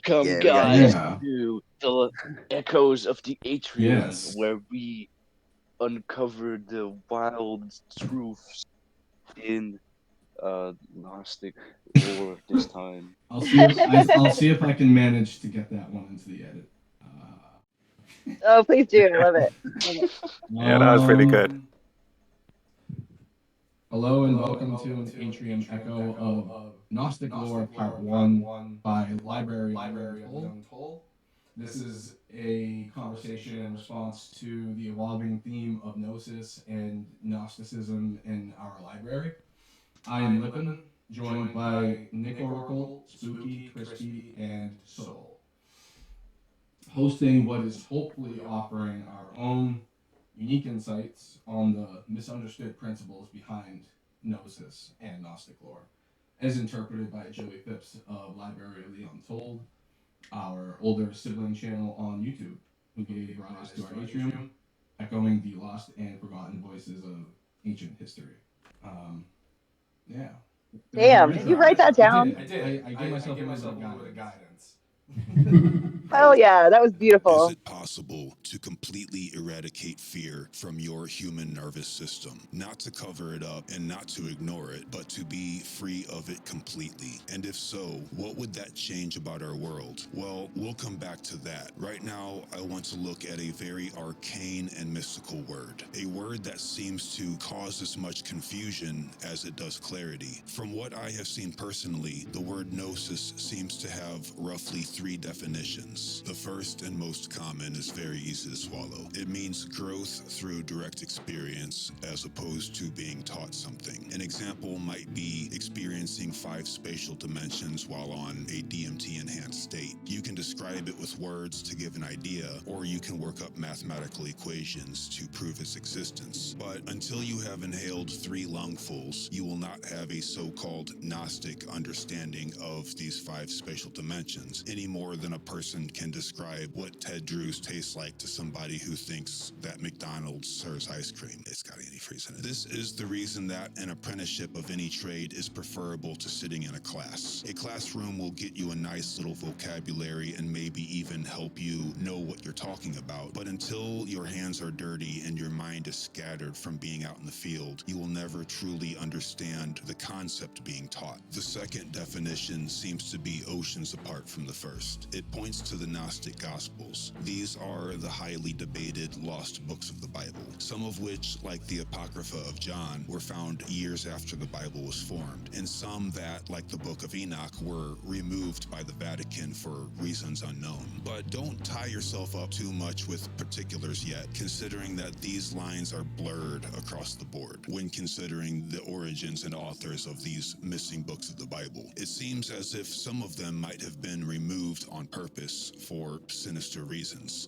Welcome, Yeah, we got guys, Yeah. to the Echoes of the Atrium, Yes. where we uncover the wild truths in Gnostic lore this time. I'll see if I can manage to get that one into the edit. Oh, please do. I love it. Love it. Yeah, that was pretty good. Hello and welcome to an Atrium Echo of Gnostic Lore Part 1 by Library of Untold. This is a conversation in response to the evolving theme of Gnosis and Gnosticism in our library. I am Lippin, joined by Nick Oracle, Spooky, Crispy, and Soul, hosting what is hopefully offering our own unique insights on the misunderstood principles behind Gnosis and Gnostic lore, as interpreted by Joey Phipps of Library of the Untold, our older sibling channel on YouTube, who gave rise to our Atrium, echoing the lost and forgotten voices of ancient history. Yeah. Damn, did you write that down? I did. I gave myself a little bit of guidance. Hell yeah, that was Is beautiful. it possible to completely eradicate fear from your human nervous system? Not to cover it up and not to ignore it, but to be free of it completely. And if so, what would that change about our world? Well, we'll come back to that. Right now, I want to look at a very arcane and mystical word. A word that seems to cause as much confusion as it does clarity. From what I have seen personally, the word gnosis seems to have roughly 3 definitions. The first and most common is very easy to swallow. It means growth through direct experience as opposed to being taught something. An example might be experiencing 5 spatial dimensions while on a DMT-enhanced state. You can describe it with words to give an idea, or you can work up mathematical equations to prove its existence. But until you have inhaled 3 lungfuls, you will not have a so-called Gnostic understanding of these 5 spatial dimensions, any more than a person can describe what Ted Drews tastes like to somebody who thinks that McDonald's serves ice cream. It's got antifreeze in it. This is the reason that an apprenticeship of any trade is preferable to sitting in a class. A classroom will get you a nice little vocabulary and maybe even help you know what you're talking about. But until your hands are dirty and your mind is scattered from being out in the field, you will never truly understand the concept being taught. The second definition seems to be oceans apart from the first. It points to the Gnostic Gospels. These are the highly debated lost books of the Bible, some of which, like the Apocrypha of John, were found years after the Bible was formed, and some that, like the Book of Enoch, were removed by the Vatican for reasons unknown. But don't tie yourself up too much with particulars yet, considering that these lines are blurred across the board when considering the origins and authors of these missing books of the Bible. It seems as if some of them might have been removed on purpose for sinister reasons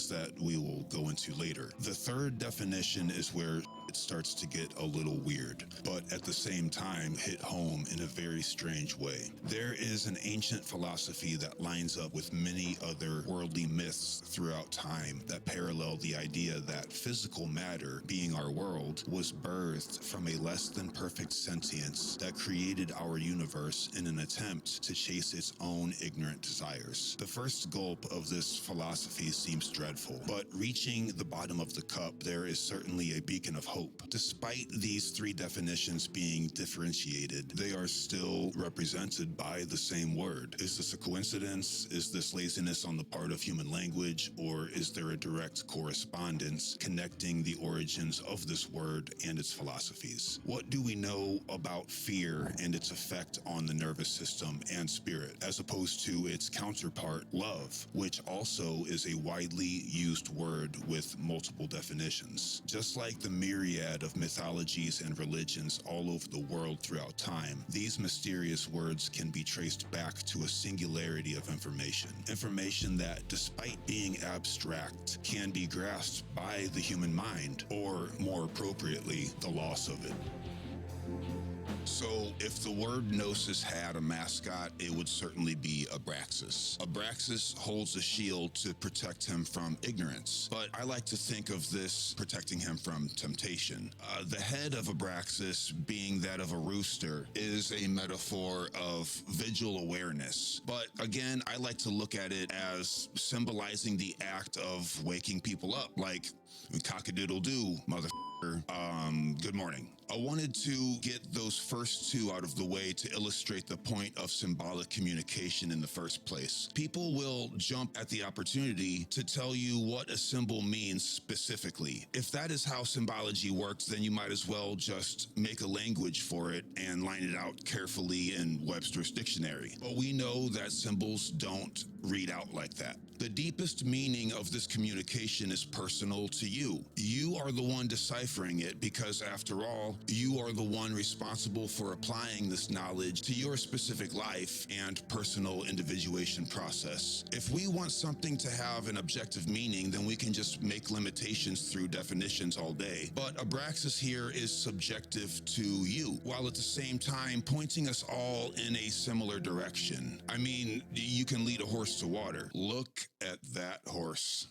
that we will go into later. The third definition is where it starts to get a little weird, but at the same time hit home in a very strange way. There is an ancient philosophy that lines up with many other worldly myths throughout time that parallel the idea that physical matter, being our world, was birthed from a less than perfect sentience that created our universe in an attempt to chase its own ignorant desires. The first gulp of this philosophy seems dreadful, but reaching the bottom of the cup, there is certainly a beacon of hope. Despite these 3 definitions being differentiated, they are still represented by the same word. Is this a coincidence? Is this laziness on the part of human language? Or is there a direct correspondence connecting the origins of this word and its philosophies? What do we know about fear and its effect on the nervous system and spirit, as opposed to its counterpart, love, which also is a widely used word with multiple definitions? Just like the myriad of mythologies and religions all over the world throughout time, these mysterious words can be traced back to a singularity of information. Information that, despite being abstract, can be grasped by the human mind, or more appropriately, the loss of it. So, if the word Gnosis had a mascot, it would certainly be Abraxas. Abraxas holds a shield to protect him from ignorance, but I like to think of this protecting him from temptation. The head of Abraxas, being that of a rooster, is a metaphor of vigil awareness. But again, I like to look at it as symbolizing the act of waking people up, like cock-a-doodle-doo, mother. Good morning. I wanted to get those first two out of the way to illustrate the point of symbolic communication in the first place. People will jump at the opportunity to tell you what a symbol means specifically. If that is how symbology works, then you might as well just make a language for it and line it out carefully in Webster's dictionary. But we know that symbols don't read out like that. The deepest meaning of this communication is personal to you. You are the one deciphering it because, after all, you are the one responsible for applying this knowledge to your specific life and personal individuation process. If we want something to have an objective meaning, then we can just make limitations through definitions all day. But Abraxas here is subjective to you, while at the same time pointing us all in a similar direction. I mean, you can lead a horse to water. Look at that horse.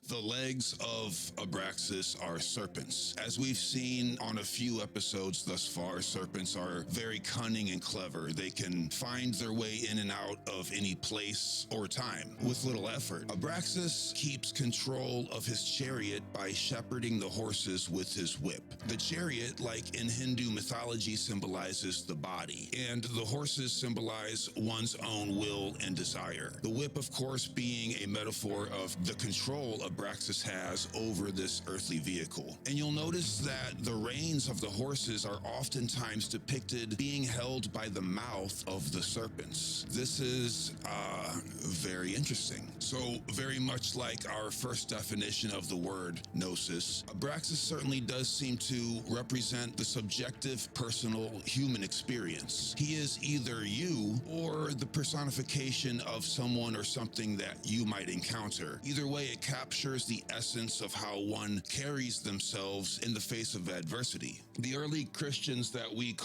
The legs of Abraxas are serpents. As we've seen on a few episodes thus far, serpents are very cunning and clever. They can find their way in and out of any place or time with little effort. Abraxas keeps control of his chariot by shepherding the horses with his whip. The chariot, like in Hindu mythology, symbolizes the body, and the horses symbolize one's own will and desire. The whip, of course, being a metaphor of the control Abraxas has over this earthly vehicle. And you'll notice that the reins of the horses are oftentimes depicted being held by the mouth of the serpents. This is very interesting. So, very much like our first definition of the word gnosis, Abraxas certainly does seem to represent the subjective, personal, human experience. He is either you or the personification of someone or something that you might encounter. Either way, it captures the essence of how one carries themselves in the face of adversity. The early Christians that we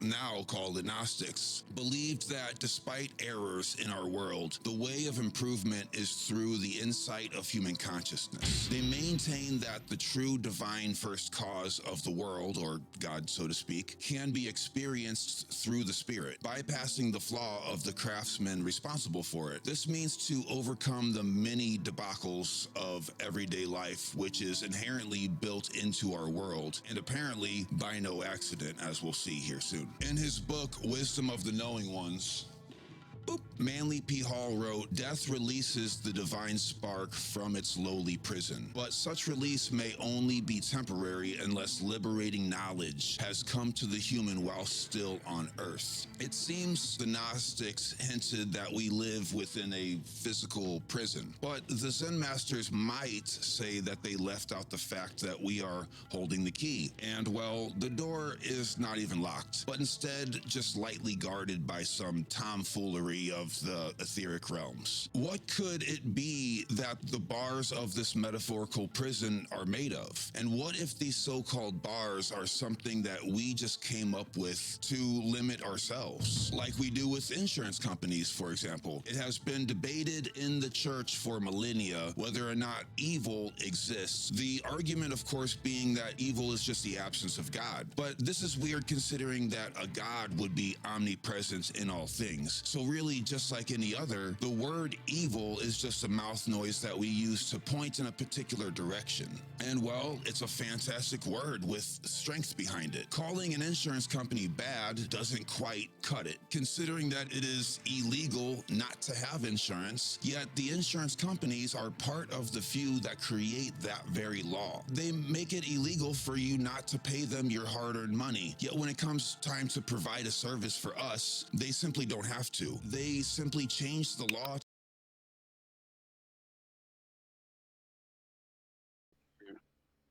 now call the Gnostics believed that despite errors in our world, the way of improvement is through the insight of human consciousness. They maintained that the true divine first cause of the world, or God so to speak, can be experienced through the spirit, bypassing the flaw of the craftsman responsible for it. This means to overcome the many debacles of everyday life, which is inherently built into our world, and apparently by no accident, as we'll see here soon. In his book, Wisdom of the Knowing Ones, Manly P. Hall wrote, "Death releases the divine spark from its lowly prison, but such release may only be temporary unless liberating knowledge has come to the human while still on earth." It seems the Gnostics hinted that we live within a physical prison, but the Zen masters might say that they left out the fact that we are holding the key, and well, the door is not even locked, but instead just lightly guarded by some tomfoolery of the etheric realms. What could it be that the bars of this metaphorical prison are made of? And what if these so-called bars are something that we just came up with to limit ourselves, like we do with insurance companies, for example? It has been debated in the church for millennia whether or not evil exists. The argument, of course, being that evil is just the absence of God. But this is weird considering that a God would be omnipresent in all things. So really, just like any other, the word evil is just a mouth noise that we use to point in a particular direction. And well, it's a fantastic word with strength behind it. Calling an insurance company bad doesn't quite cut it, considering that it is illegal not to have insurance, yet the insurance companies are part of the few that create that very law. They make it illegal for you not to pay them your hard-earned money, yet when it comes time to provide a service for us, they simply don't have to. They simply change the law.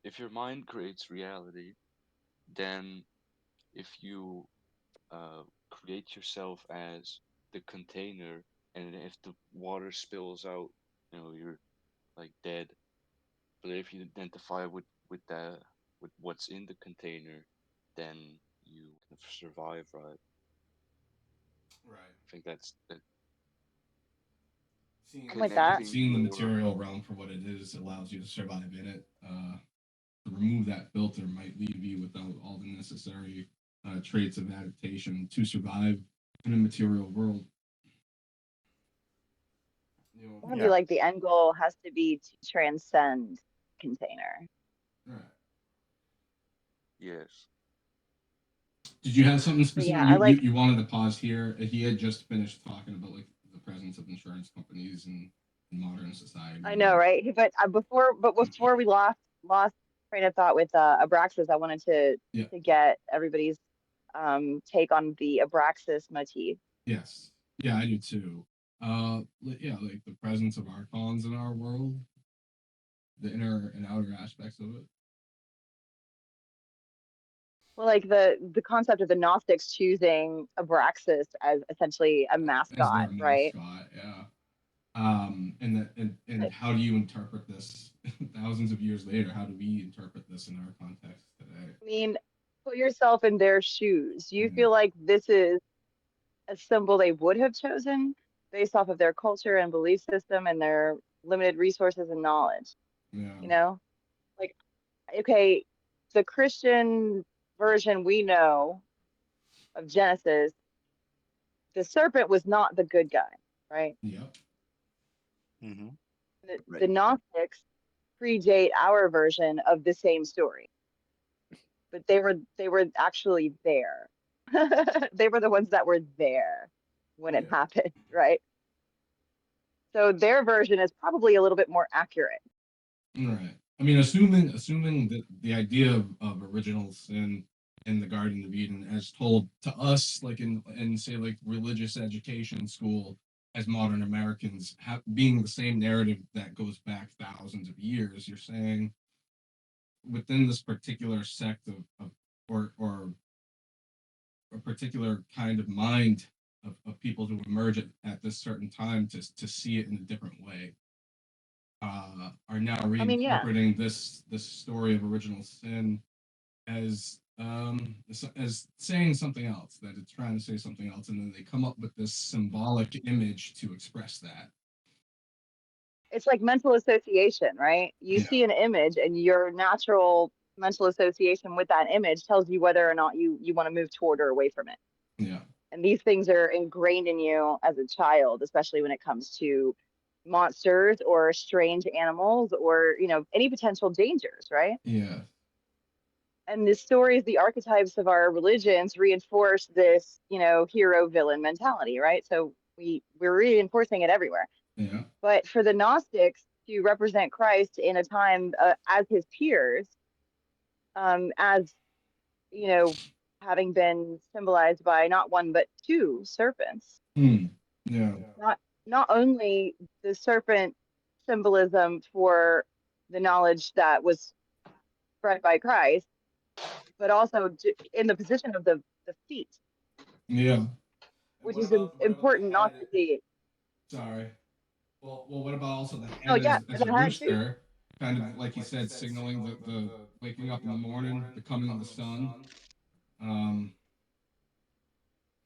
If your mind creates reality, then if you create yourself as the container, and if the water spills out, you're like dead. But if you identify with what's in the container, then you kind of survive, right? Right. I think that's that I'm with that. connecting Seeing the your material realm for what it is allows you to survive in it. To remove that filter might leave you without all the necessary traits of adaptation to survive in a material world. You know, I want to be Yeah. like the end goal has to be to transcend container. right. yes. Did you have something But specific yeah, I like. you wanted to pause here? He had just finished talking about like the presence of insurance companies in modern I society. know, right? But before we lost train of thought with Abraxas, I wanted Yeah. to get everybody's take on the Abraxas motif. Yes. Yeah, I do too. Yeah, like the presence of archons in our world, the inner and outer aspects of it. Well, like the concept of the Gnostics choosing Abraxas as essentially a As mascot, their right? mascot, yeah. And But, how do you interpret this thousands of years later? How do we interpret this in our context today? I mean, put yourself in their shoes. Do you Yeah, feel like this is a symbol they would have chosen based off of their culture and belief system and their limited resources and knowledge? yeah, You know, like, okay, the Christian version we know of Genesis, the serpent was not the good guy, right? yep, Mm-hmm. The Right. Gnostics predate our version of the same story, but they were actually there. They were the ones that were there when it yeah. happened, right? So their version is probably a little bit more accurate. Right. I mean, assuming that the idea of original sin in the Garden of Eden, as told to us, like in say like religious education school, as modern Americans, being the same narrative that goes back thousands of years, you're saying within this particular sect of or a particular kind of mind of people who emerge at this certain time to see it in a different way are now I mean, yeah, reinterpreting this story of original sin as saying something else, that it's trying to say something else, and then they come up with this symbolic image to express that. it's like mental association, right? You Yeah, see an image and your natural mental association with that image tells you whether or not you want to move toward or away from it. yeah, And these things are ingrained in you as a child, especially when it comes to monsters or strange animals or, any potential dangers, right? yeah, And the stories, the archetypes of our religions reinforce this, hero villain mentality, right? So we're reinforcing it everywhere. yeah, But for the Gnostics to represent Christ in a time as his peers, as you know, having been symbolized by not one but two serpents, hmm. Yeah, not not only the serpent symbolism for the knowledge that was spread by Christ, but also in the position of the feet, yeah. And which what is about the important not head? to see. Sorry. Well, what about also the Oh head yeah, as the a head too, rooster, kind of like you said, signaling the waking up in the morning, the coming of the sun. Um,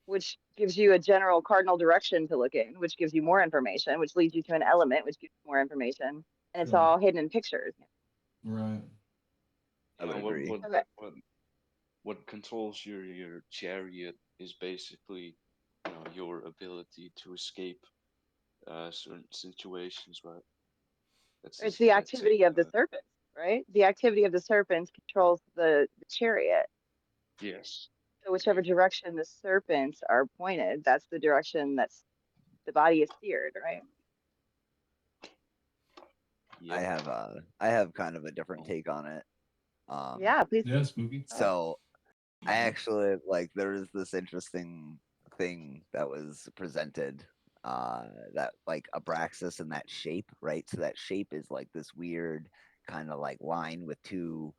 which gives you a general cardinal direction to look in, which gives you more information, which leads you to an element, which gives you more information, and it's sure. all hidden in pictures. Right. I would Yeah, what agree. what Okay. what what controls your chariot is basically, your ability to escape certain situations, right? It's the That's it. activity of the serpents, right? The activity of the serpents controls the chariot. Yes. So whichever direction the serpents are pointed, that's the direction that's the body is steered, right? Yep. I have kind of a different take on it. Um, Yeah, please. Yeah, spooky. so I actually like there was this interesting thing that was presented that like Abraxas in that shape, right? So that shape is like this weird kind of like line with two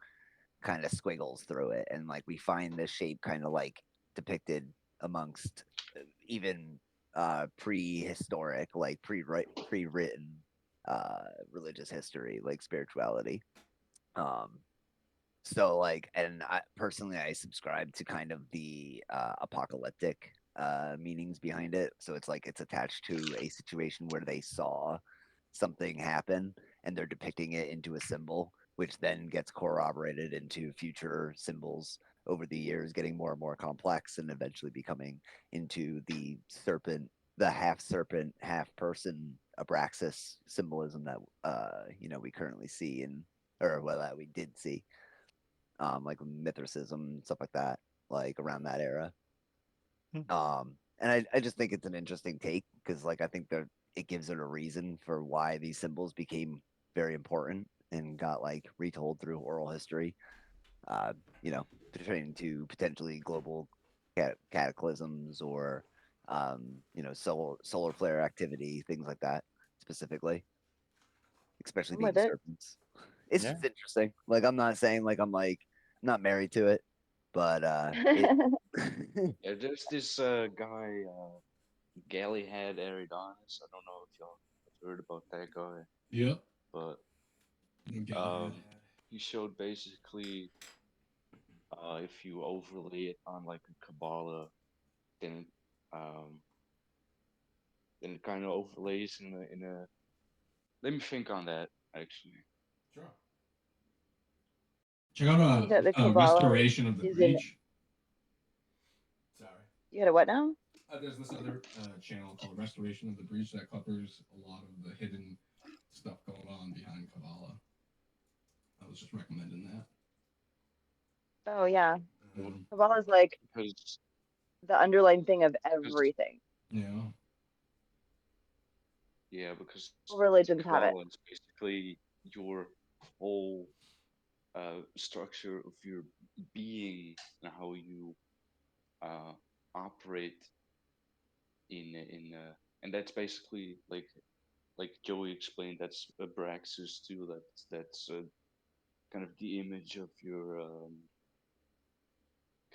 kind of squiggles through it, and like we find this shape kind of like depicted amongst even prehistoric, like pre-written religious history, like spirituality. Um, So like, and I personally, I subscribe to kind of the apocalyptic meanings behind it. So it's like it's attached to a situation where they saw something happen and they're depicting it into a symbol, which then gets corroborated into future symbols over the years, getting more and more complex and eventually becoming into the serpent, the half serpent, half person Abraxas symbolism that we currently see in, or well, that we did see, like Mithraism, stuff like that, like around that era. And I just think it's an interesting take because, like, I think that it gives it a reason for why these symbols became very important and got like retold through oral history. Uh, Pertaining to potentially global cataclysms or solar flare activity, things like that, specifically, especially I'm being with it. serpents. It's Yeah. just interesting. Like, I'm not saying like I'm not married to it, but it. Yeah, there's this guy, Gallyhead Eridanus. I don't know if y'all have heard about that guy, Yep. but Okay. he showed basically if you overlay it on like a Kabbalah, then um, then it kind of overlays in a. Let me think on that actually. Sure. Check out That the a Kabbalah restoration of the is in. breach. Sorry. You had a what now? There's this other channel called Restoration of the Breach that covers a lot of the hidden stuff going on behind Kabbalah. I was just recommending that. Oh yeah, Um, Kabbalah is like Because the underlying thing of because everything. yeah. yeah, because All religions have it. Kabbalah is basically your whole structure of your being and how you operate and that's basically like Joey explained, that's Abraxas too. That's kind of the image of your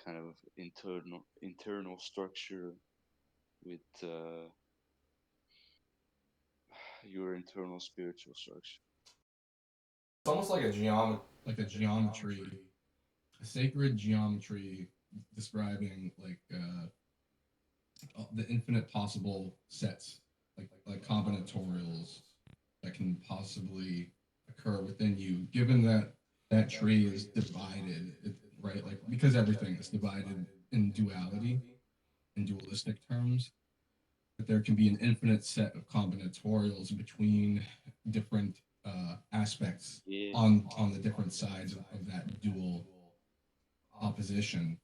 kind of internal structure with your internal spiritual structure. It's almost like a geometry, a sacred geometry describing like the infinite possible sets, like combinatorials that can possibly occur within you, given that that tree is divided, right? Like because everything is divided in duality, in dualistic terms, that there can be an infinite set of combinatorials between different aspects Yeah, on the different sides of that dual opposition,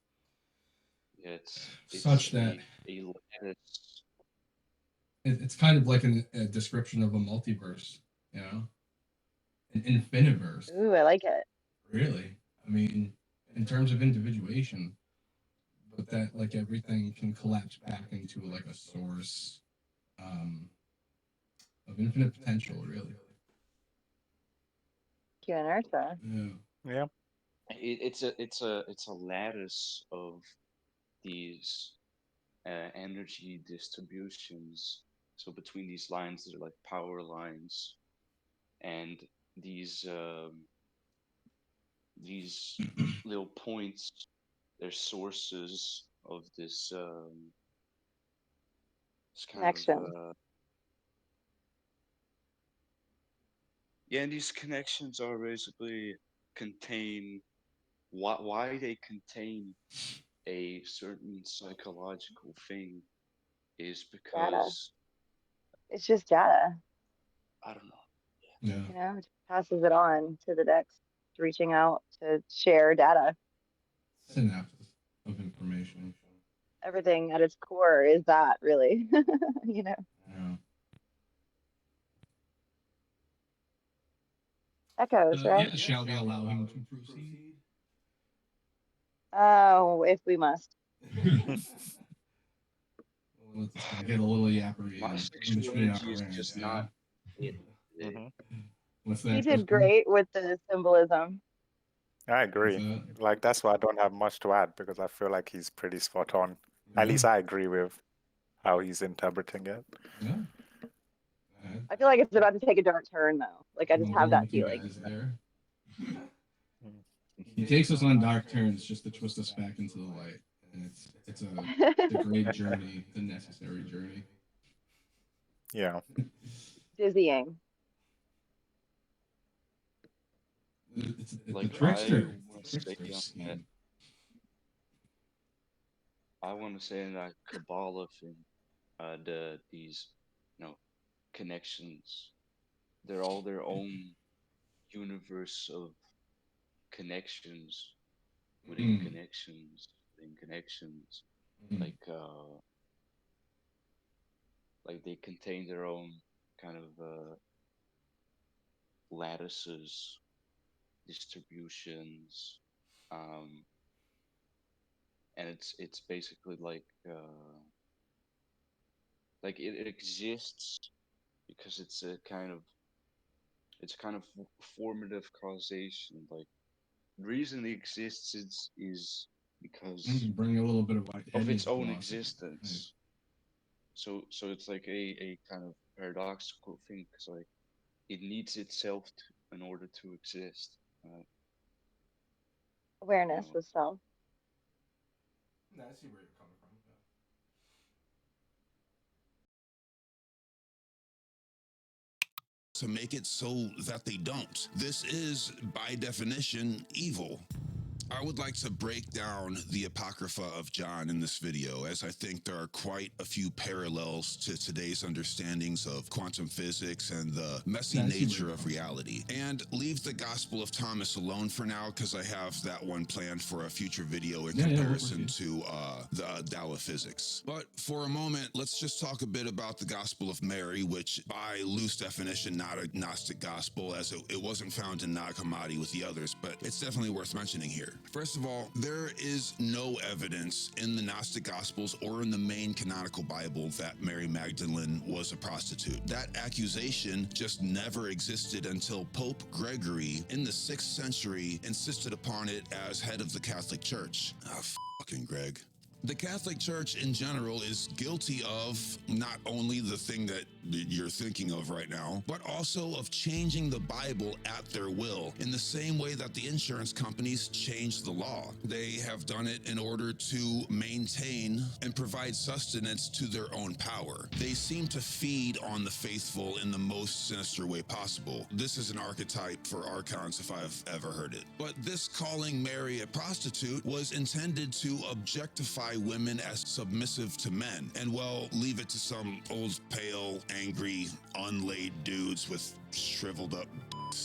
yeah, it's such that a lattice. it's kind of like a description of a multiverse, you know, an infiniverse. Ooh, I like it. Really, I mean, in terms of individuation, but that like everything can collapse back into like a source um, of infinite potential. Really, Q and Ursa. yeah. Yeah. It's a lattice of these energy distributions. So between these lines, they're like power lines, and these these little points, they're sources of this kind of Connection. yeah, and these connections are basically contain why they contain a certain psychological thing is Data. because It's just data. I don't know. Yeah. You know, it passes it on to the next, reaching out to share data. Synapses of information. Everything at its core is that really, you know, Yeah. echoes, right? Yeah. Shall we allow him to proceed? Oh, if we must. Let's just get a little yappery My in sexual between our energy is rants. just Yeah. not it today. Hmm. What's He that, did Crispin? great with the symbolism. I What's agree. that? Like that's why I don't have much to add because I feel like he's pretty spot on. At Yeah. least I agree with how he's interpreting it. Yeah. I feel like it's about to take a dark turn though. Like I I'm just on have board that with you feeling. guys there. Mm. He takes us on dark turns just to twist us back into the light, and it's a great journey, it's a necessary journey. Yeah. Dizzying. It's the Like trickster, I want to say trickster on that, scheme. I want to say in that Kabbalah thing, these, you know, connections, they're all their own universe of connections within Mm, connections within connections. mm, Like like they contain their own kind of lattices, distributions, um, and it's basically like it exists because it's kind of formative causation. Like the reason it exists is because bring a little bit of of Eddian its own philosophy. Nice. existence. So it's like a kind of paradoxical thing because like it needs itself in order to exist. You Awareness know, of self. I see where you're coming from. To make it so that they don't. This is, by definition, evil. I would like to break down the Apocrypha of John in this video, as I think there are quite a few parallels to today's understandings of quantum physics and the messy nature of reality. And leave the Gospel of Thomas alone for now, because I have that one planned for a future video in comparison to the Tao of Physics. But for a moment, let's just talk a bit about the Gospel of Mary, which by loose definition, not a Gnostic gospel, as it wasn't found in Nag Hammadi with the others, but it's definitely worth mentioning here. First of all, there is no evidence in the Gnostic Gospels or in the main canonical Bible that Mary Magdalene was a prostitute. That accusation just never existed until Pope Gregory in the 6th century insisted upon it as head of the Catholic Church. Ah, fucking Greg. The Catholic Church in general is guilty of not only the thing that you're thinking of right now, but also of changing the Bible at their will, in the same way that the insurance companies change the law. They have done it in order to maintain and provide sustenance to their own power. They seem to feed on the faithful in the most sinister way possible. This is an archetype for archons if I've ever heard it. But this calling Mary a prostitute was intended to objectify women as submissive to men, and well, leave it to some old, pale, angry, unlaid dudes with shriveled up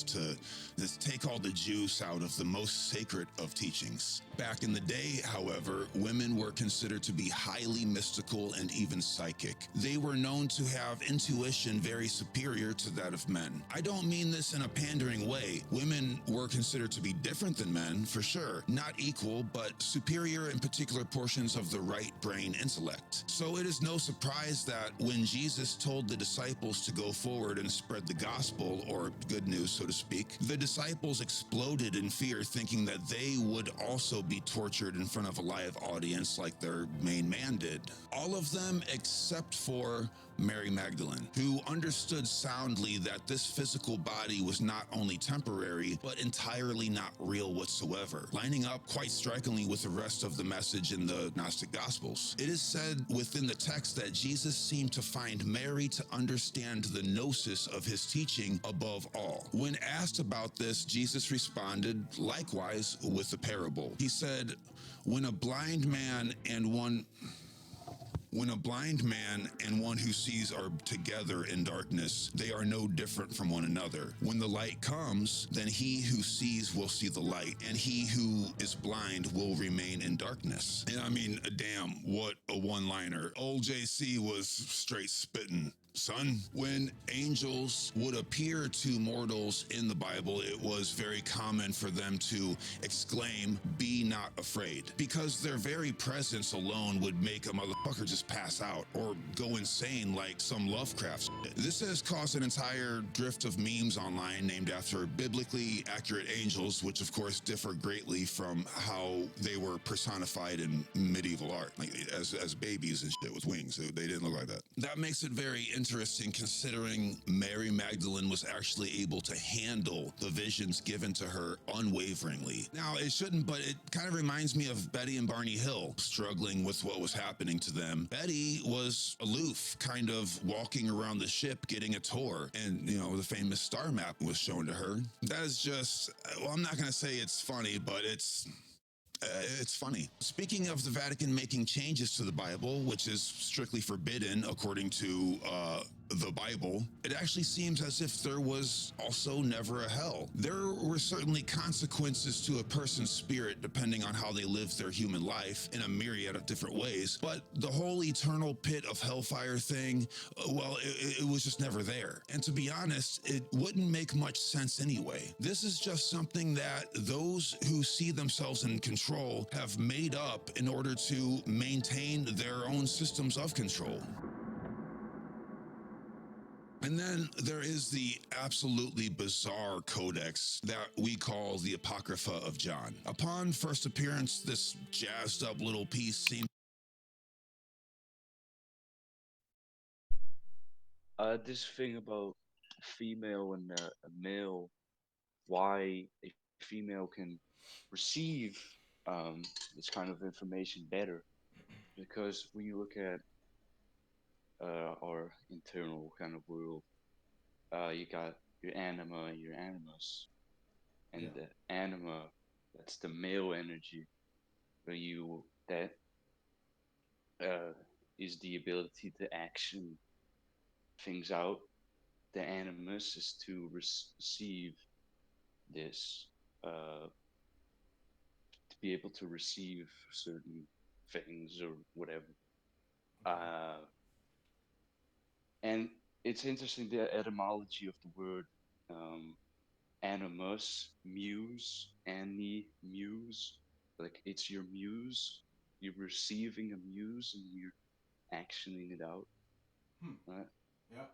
to take all the juice out of the most sacred of teachings. Back in the day, however, women were considered to be highly mystical and even psychic. They were known to have intuition very superior to that of men. I don't mean this in a pandering way. Women were considered to be different than men, for sure. Not equal, but superior in particular portions of the right brain intellect. So it is no surprise that when Jesus told the disciples to go forward and spread the gospel, or good news, so to speak, the disciples exploded in fear, thinking that they would also be tortured in front of a live audience like their main man did. All of them except for Mary Magdalene, who understood soundly that this physical body was not only temporary, but entirely not real whatsoever, lining up quite strikingly with the rest of the message in the Gnostic Gospels. It is said within the text that Jesus seemed to find Mary to understand the gnosis of his teaching above all. When asked about this, Jesus responded likewise with a parable. He said, when a blind man and one who sees are together in darkness, they are no different from one another. When the light comes, then he who sees will see the light, and he who is blind will remain in darkness. And I mean, damn, what a one-liner. Old JC was straight spitting. Son, when angels would appear to mortals in the Bible, it was very common for them to exclaim, "Be not afraid," because their very presence alone would make a motherfucker just pass out or go insane like some Lovecraft shit. This has caused an entire drift of memes online named after biblically accurate angels, which of course differ greatly from how they were personified in medieval art, like as babies and shit with wings. They didn't look like that. That makes it very interesting considering Mary Magdalene was actually able to handle the visions given to her unwaveringly. Now, it shouldn't, but it kind of reminds me of Betty and Barney Hill struggling with what was happening to them. Betty was aloof, kind of walking around the ship getting a tour, and, the famous star map was shown to her. That is just, well, I'm not going to say it's funny, but it's funny. Speaking of the Vatican making changes to the Bible, which is strictly forbidden according to the Bible, it actually seems as if there was also never a hell. There were certainly consequences to a person's spirit depending on how they lived their human life in a myriad of different ways, but the whole eternal pit of hellfire thing, well, it was just never there. And to be honest, it wouldn't make much sense anyway. This is just something that those who see themselves in control have made up in order to maintain their own systems of control. And then there is the absolutely bizarre codex that we call the Apocrypha of John. Upon first appearance, this jazzed up little piece seemed This thing about female and a male, why a female can receive this kind of information better, because when you look at our internal kind of world, you got your anima and your animus, and Yeah. the anima, that's the male energy, where you that uh, is the ability to action things out. The animus is to receive this, to be able to receive certain things or whatever. Okay. Uh, and it's interesting the etymology of the word, um, animus, muse, muse. Like it's your muse. You're receiving a muse and you're actioning it out, Hmm. right? Yeah.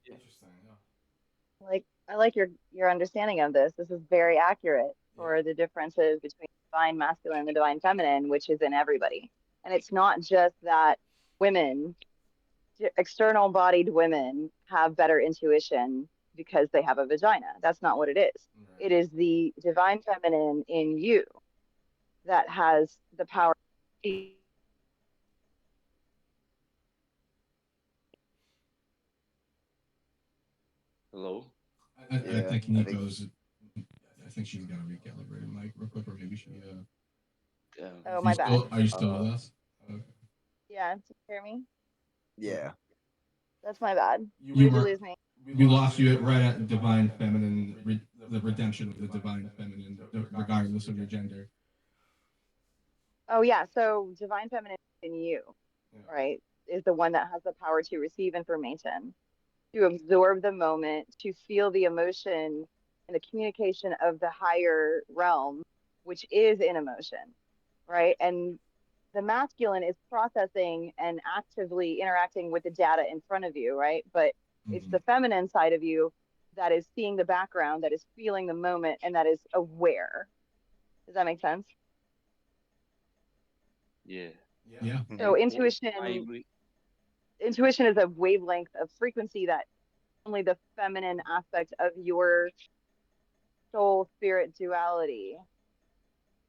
Yeah. Interesting. Yeah. Like I like your understanding of this. This is very accurate Yeah. for the differences between the divine masculine and the divine feminine, which is in everybody. And it's not just that women, external bodied women, have better intuition because they have a vagina. That's not what it is. Right. It is the divine feminine in you that has the power to see. Hello. I Yeah, think I think Nico's. I think she's got to recalibrate her mic real quick, or maybe she. Um, Oh, You my bad. still? Are you still uh, with us? Okay. Yeah, do you hear me? Yeah. yeah. That's my bad. Where You did you were. lose me? We lost you right at divine feminine, the redemption of the divine feminine, regardless of your gender. Oh, yeah. So divine feminine in you, Yeah. right, is the one that has the power to receive information, to absorb the moment, to feel the emotion and the communication of the higher realm, which is in emotion, right? And the masculine is processing and actively interacting with the data in front of you, right? But it's Mm-hmm. the feminine side of you that is seeing the background, that is feeling the moment, and that is aware. Does that make sense? yeah. Yeah. Hmm. So And all the time intuition is a wavelength of frequency that only the feminine aspect of your soul spirit duality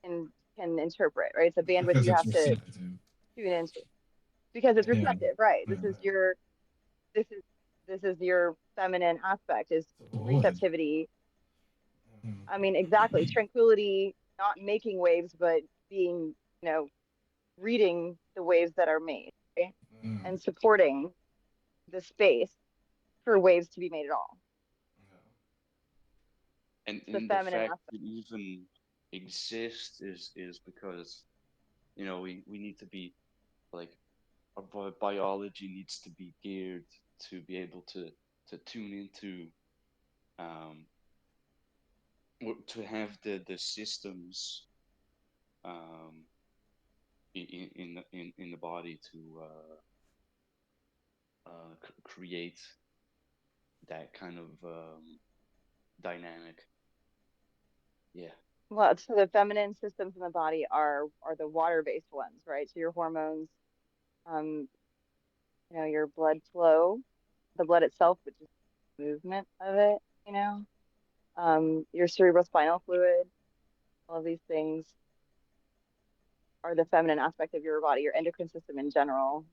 can can interpret, right? It's a bandwidth Because you it's have to receptive. tune into because it's Yeah. receptive, right? Yeah. This is this is your feminine aspect is It's a void. receptivity. I mean, Yeah. exactly. Tranquility, not making waves, but being, you know, reading the waves that are made, right? Yeah. And supporting the space for waves to be made at all. It's the and the feminine fact aspect. it even exists is because we need to be like our biology needs to be geared to be able to tune into um to have the systems um in the body to create that kind of dynamic. Yeah. Well, so the feminine systems in the body are the water-based ones, right? So your hormones, um, your blood flow, the blood itself, which is movement of it, your cerebrospinal fluid, all of these things are the feminine aspect of your body, your endocrine system in general.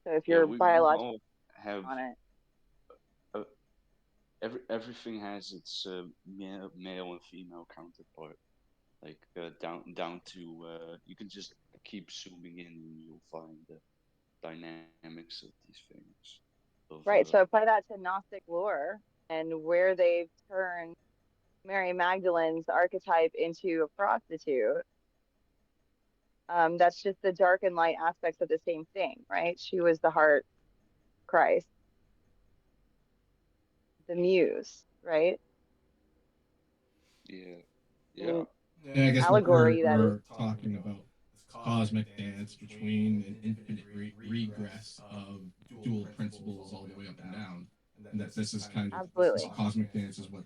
So if Yeah, you're we biologically all have on it, uh, everything has its male and female counterpart. Like down to you can just keep zooming in and you'll find the dynamics of these things. Of right? So apply that to Gnostic lore and where they've turned Mary Magdalene's archetype into a prostitute. That's just the dark and light aspects of the same thing, right? She was the heart of Christ, the muse, right? yeah, yeah, In Yeah, I guess allegory, that is. we're talking about this cosmic dance between an infinite regress of dual principles all the way up and down, and that this is kind of this Absolutely. cosmic dance is what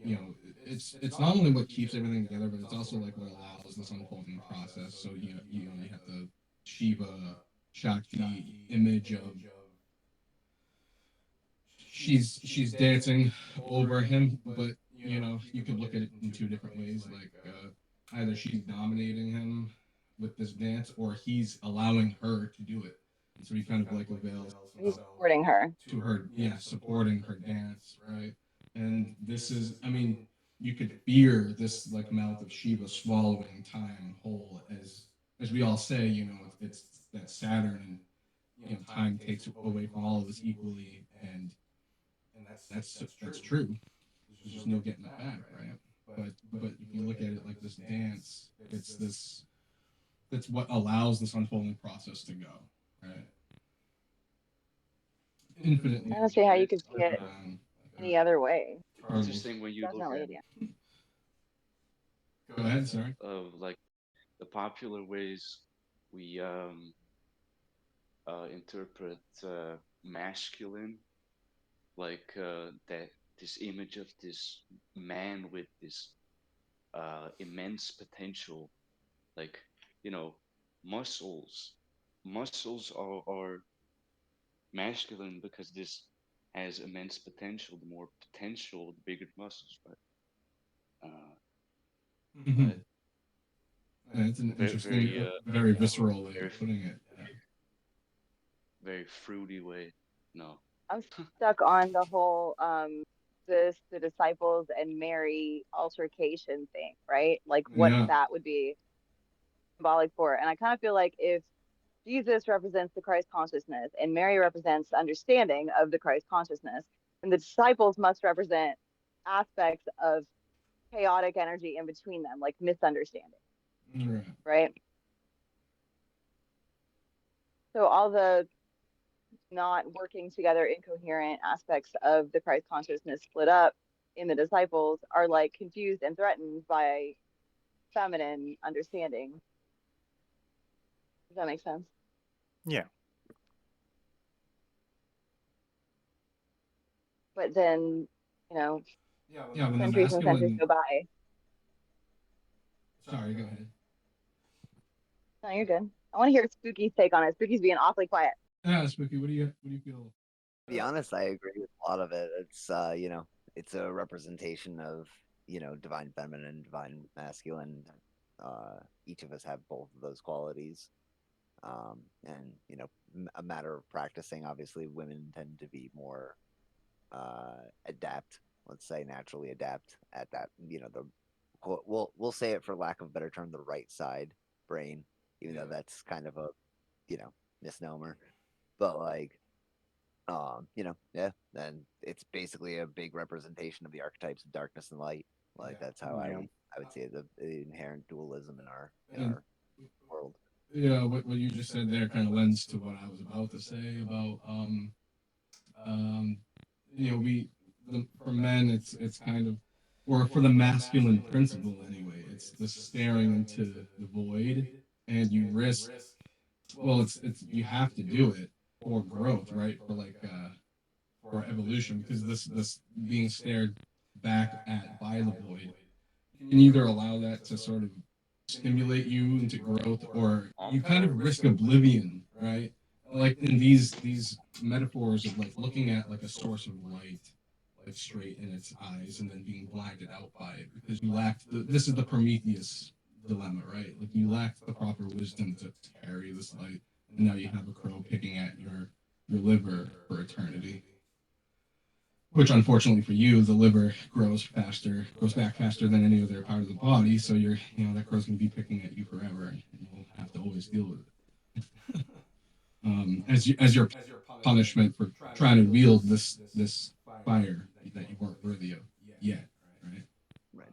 you know it's not only what keeps everything together, but it's also like what allows this unfolding process. So you have the Shiva Shakti image of she's dancing over him, but you could look at it in two different ways. Like either she's dominating him with this dance, or he's allowing her to do it. And so he kind of like avails He's himself supporting her. to her, yeah, supporting her dance, right? And this is, I mean, you could fear this like mouth of Shiva swallowing time whole, as we all say, it's that Saturn, and time takes away from all of us equally, and that's true. There's just no getting it back, right? But if you look at it like this dance, that's what allows this unfolding process to go, right? Infinitely. I don't see how you could see it Um, any other way. interesting when you look Definitely, at yeah. Go ahead, sorry. of like the popular ways we interpret masculine, like that this image of this man with this immense potential, like you know, muscles. Muscles are masculine because this has immense potential. The more potential, the bigger the muscles. Mm-hmm. But Yeah, it's an very interesting, very very visceral way very of putting it. Yeah. very fruity way. No. I'm stuck on the whole the disciples and Mary altercation thing, right? Like what Yeah. that would be symbolic for. And I kind of feel like if Jesus represents the Christ consciousness and Mary represents understanding of the Christ consciousness, then the disciples must represent aspects of chaotic energy in between them, like misunderstanding, Right. right? So all the not working together incoherent aspects of the Christ consciousness split up in the disciples are like confused and threatened by feminine understanding. Does that make sense? Yeah. But then, Yeah, when the centuries and centuries masculine. go by. Sorry, go ahead. No, you're good. I want to hear Spooky's take on it. Spooky's being awfully quiet. Yeah, Spooky, what do you feel? To be honest, I agree with a lot of it. It's it's a representation of divine feminine, divine masculine. Each of us have both of those qualities, and a matter of practicing. Obviously, women tend to be more adapt. Let's say naturally adapt at that. We'll say it for lack of a better term, the right side brain, even though that's kind of a misnomer. But like yeah, and it's basically a big representation of the archetypes of darkness and light. Like that's how Yeah. I would say the inherent dualism in our And world. yeah, what you just said there kind of lends to what I was about to say about um for men it's kind of, or for the masculine principle anyway, it's the staring into the void, and you risk, well, it's you have to do it for growth, right? For like for evolution, because this being stared back at by the void, you can either allow that to sort of stimulate you into growth, or you kind of risk oblivion, right? Like in these metaphors of like looking at like a source of light, like straight in its eyes, and then being blinded out by it because you lacked this is the Prometheus dilemma, right? Like you lacked the proper wisdom to carry this light, and now you have a crow picking at your liver for eternity. Which, unfortunately for you, the liver grows back faster than any other part of the body. So that crow's going to be picking at you forever, and you'll have to always deal with it. As your punishment for trying to wield this fire that you weren't worthy of yet, right? Right.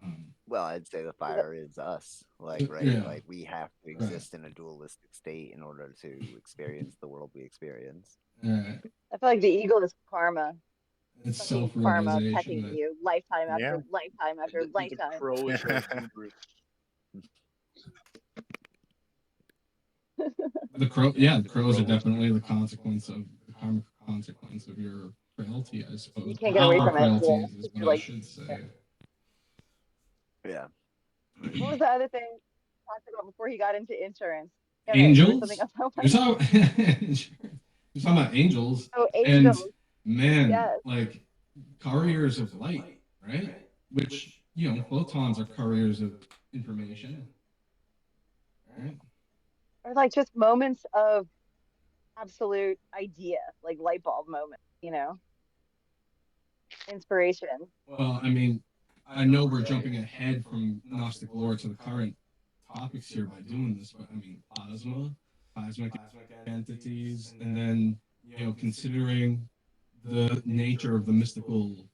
Well, I'd say the fire is us, right? Yeah. Like we have to exist in a dualistic state in order to experience the world we experience. Right. I feel like the eagle is karma. It's Fucking karma self-realization. pecking you lifetime after Yeah. lifetime after The lifetime. crow is like hubris. The crows are definitely the karmic consequence of your frailty, I suppose. You can't get away Our from it. frailty Yeah. is You're what I like, should say. Yeah. what was the other thing he talked about before he got into insurance? Angels? Something else I You're wanted- talking about angels. Oh, And angels. man, Yes. like couriers of light, right? Which, photons are couriers of information. Right? Or like just moments of absolute idea, like light bulb moment, inspiration. Well, I mean, I know we're jumping ahead from Gnostic lore to the current topics here by doing this, but I mean, plasmic entities, and then, considering the nature of the mystical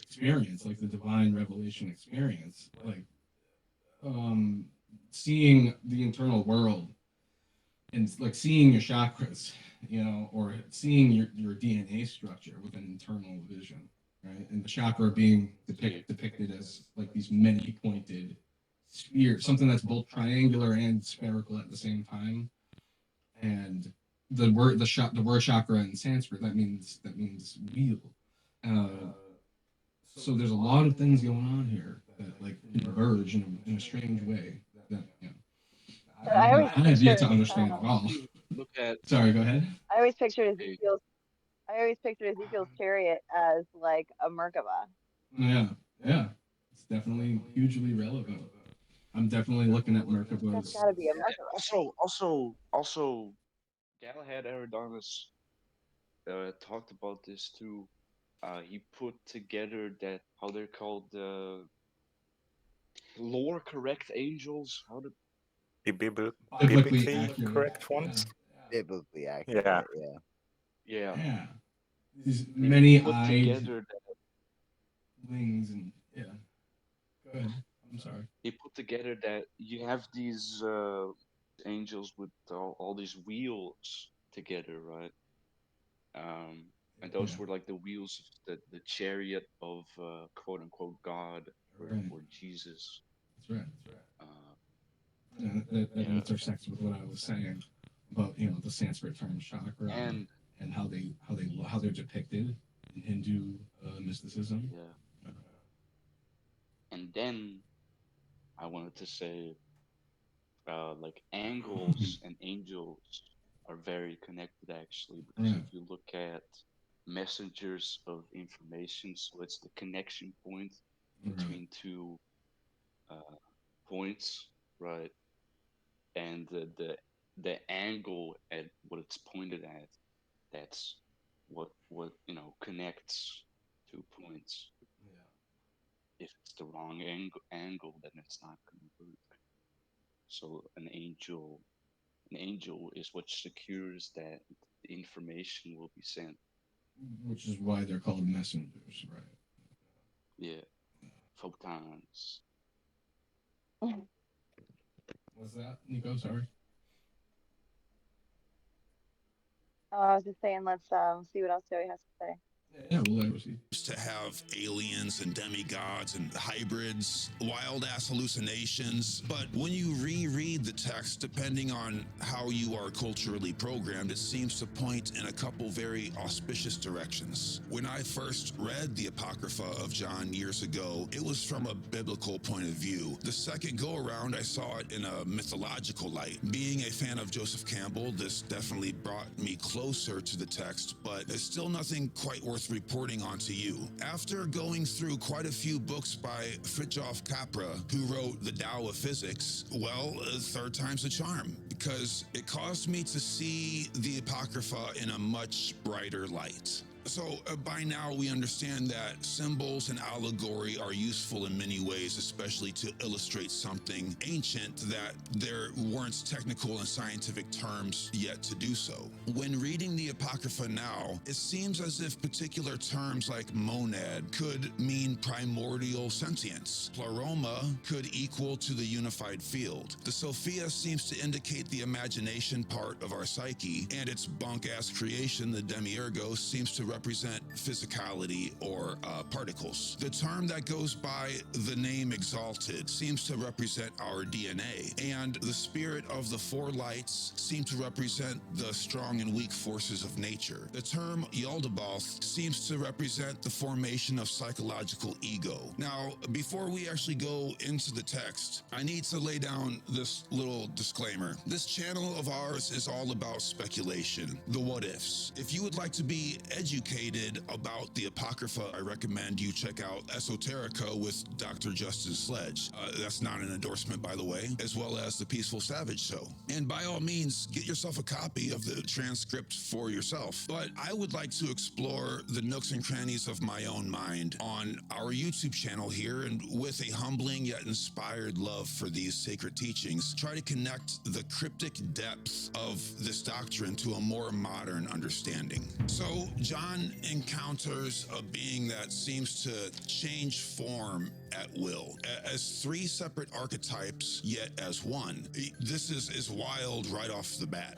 experience, like the divine revelation experience, like seeing the internal world and like seeing your chakras, or seeing your DNA structure with an internal vision, right? And the chakra being depicted as like these many pointed spheres, something that's both triangular and spherical at the same time. And the word chakra in Sanskrit that means wheel. So there's a lot of things going on here that like converge in a strange way that I have yet to understand at all. Look at Sorry, go ahead. I always pictured Ezekiel's chariot as like a Merkaba. Yeah, it's definitely hugely relevant. I'm definitely looking at That's Merkabah's. gotta be a Merkaba. Also, Galahad Eridanus talked about this too. He put together that how they're called lore correct angels. How did Biblically biblically accurate. correct ones? Biblically accurate. Yeah. yeah. Yeah. These He put many-eyed together wings and yeah. Go ahead. I'm sorry. he put together that you have these angels with all these wheels together, right? And those were like the wheels of the chariot of quote unquote God or Jesus. That's right. That intersects with what I was saying about the Sanskrit term chakra And how they're depicted in Hindu mysticism. yeah. And then I wanted to say like angles and angels are very connected actually, because if you look at messengers of information, so it's the connection point between two points, right? And the angle at what it's pointed at, that's what connects two points. If it's the wrong angle, then it's not going to work. So an angel is what secures that the information will be sent. Which is why they're called messengers, right? Yeah, photons. What's that, Nico? Sorry. I was just saying, let's see what else Joey has to say. Yeah, we'll proceed. To have aliens and demigods and hybrids, wild ass hallucinations. But when you reread the text, depending on how you are culturally programmed, it seems to point in a couple very auspicious directions. When I first read the Apocrypha of John years ago, it was from a biblical point of view. The second go around, I saw it in a mythological light. Being a fan of Joseph Campbell, this definitely brought me closer to the text, but there's still nothing quite worth reporting on to you. After going through quite a few books by Fritjof Capra, who wrote The Tao of Physics, well, third time's a charm, because it caused me to see the Apocrypha in a much brighter light. So by now we understand that symbols and allegory are useful in many ways, especially to illustrate something ancient that there weren't technical and scientific terms yet to do so. When reading the Apocrypha now, it seems as if particular terms like monad could mean primordial sentience. Pleroma could equal to the unified field. The Sophia seems to indicate the imagination part of our psyche, and its bunk-ass creation, the demiurgos, seems to represent physicality or particles. The term that goes by the name exalted seems to represent our DNA, and the spirit of the four lights seem to represent the strong and weak forces of nature. The term Yaldabaoth seems to represent the formation of psychological ego. Now, before we actually go into the text, I need to lay down this little disclaimer. This channel of ours is all about speculation, the what ifs. If you would like to be educated about the Apocrypha, I recommend you check out Esoterica with Dr. Justin Sledge. That's not an endorsement, by the way, as well as the Peaceful Savage Show. And by all means, get yourself a copy of the transcript for yourself. But I would like to explore the nooks and crannies of my own mind on our YouTube channel here, and with a humbling yet inspired love for these sacred teachings, try to connect the cryptic depth of this doctrine to a more modern understanding. So, John encounters a being that seems to change form at will, as three separate archetypes, yet as one. This is wild right off the bat.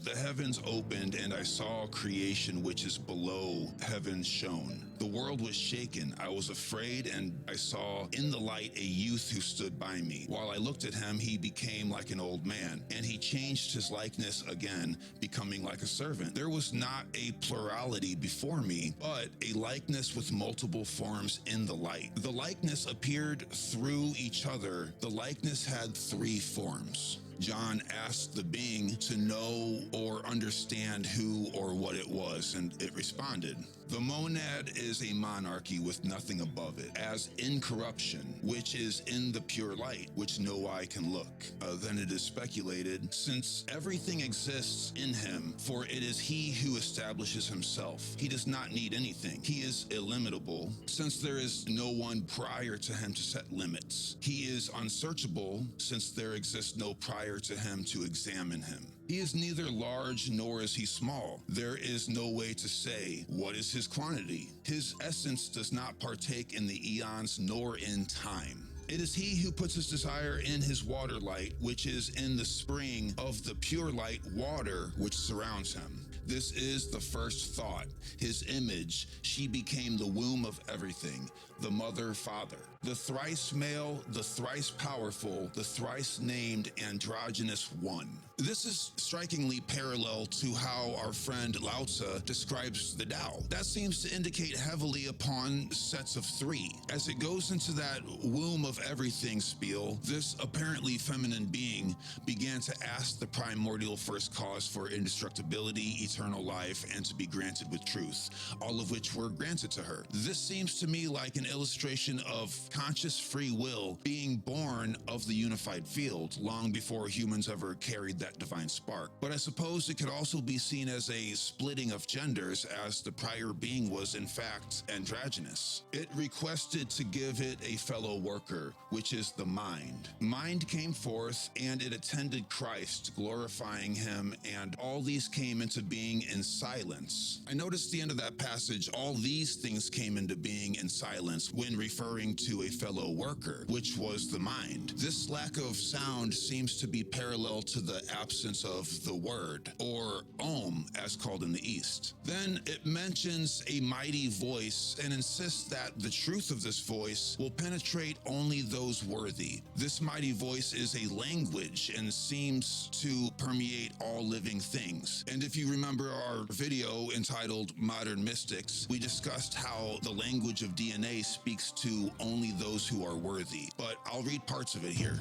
The heavens opened, and I saw creation which is below heaven shone. The world was shaken. I was afraid, and I saw in the light a youth who stood by me. While I looked at him, he became like an old man, and he changed his likeness again, becoming like a servant. There was not a plurality before me, but a likeness with multiple forms in the light. The likeness appeared through each other. The likeness had three forms. John asked the being to know or understand who or what it was, and it responded. The monad is a monarchy with nothing above it, as incorruption, which is in the pure light, which no eye can look. Then it is speculated, since everything exists in him, for it is he who establishes himself. He does not need anything. He is illimitable, since there is no one prior to him to set limits. He is unsearchable, since there exists no prior to him to examine him. He is neither large nor is he small. There is no way to say what is his quantity. His essence does not partake in the eons nor in time. It is he who puts his desire in his water light, which is in the spring of the pure light water which surrounds him. This is the first thought. His image, she became the womb of everything, the mother, father. The thrice male, the thrice powerful, the thrice named androgynous one. This is strikingly parallel to how our friend Lao Tzu describes the Tao. That seems to indicate heavily upon sets of three. As it goes into that womb of everything spiel, this apparently feminine being began to ask the primordial first cause for indestructibility, eternal life, and to be granted with truth, all of which were granted to her. This seems to me like an illustration of conscious free will being born of the unified field long before humans ever carried that divine spark. But I suppose it could also be seen as a splitting of genders, as the prior being was in fact androgynous. It requested to give it a fellow worker, which is the mind. Mind came forth and it attended Christ, glorifying him, and all these came into being in silence. I noticed the end of that passage, all these things came into being in silence, when referring to a fellow worker, which was the mind. This lack of sound seems to be parallel to the absence of the word, or Om, as called in the East. Then it mentions a mighty voice and insists that the truth of this voice will penetrate only those worthy. This mighty voice is a language and seems to permeate all living things. And if you remember our video entitled Modern Mystics, we discussed how the language of DNA speaks to only those who are worthy. But I'll read parts of it here.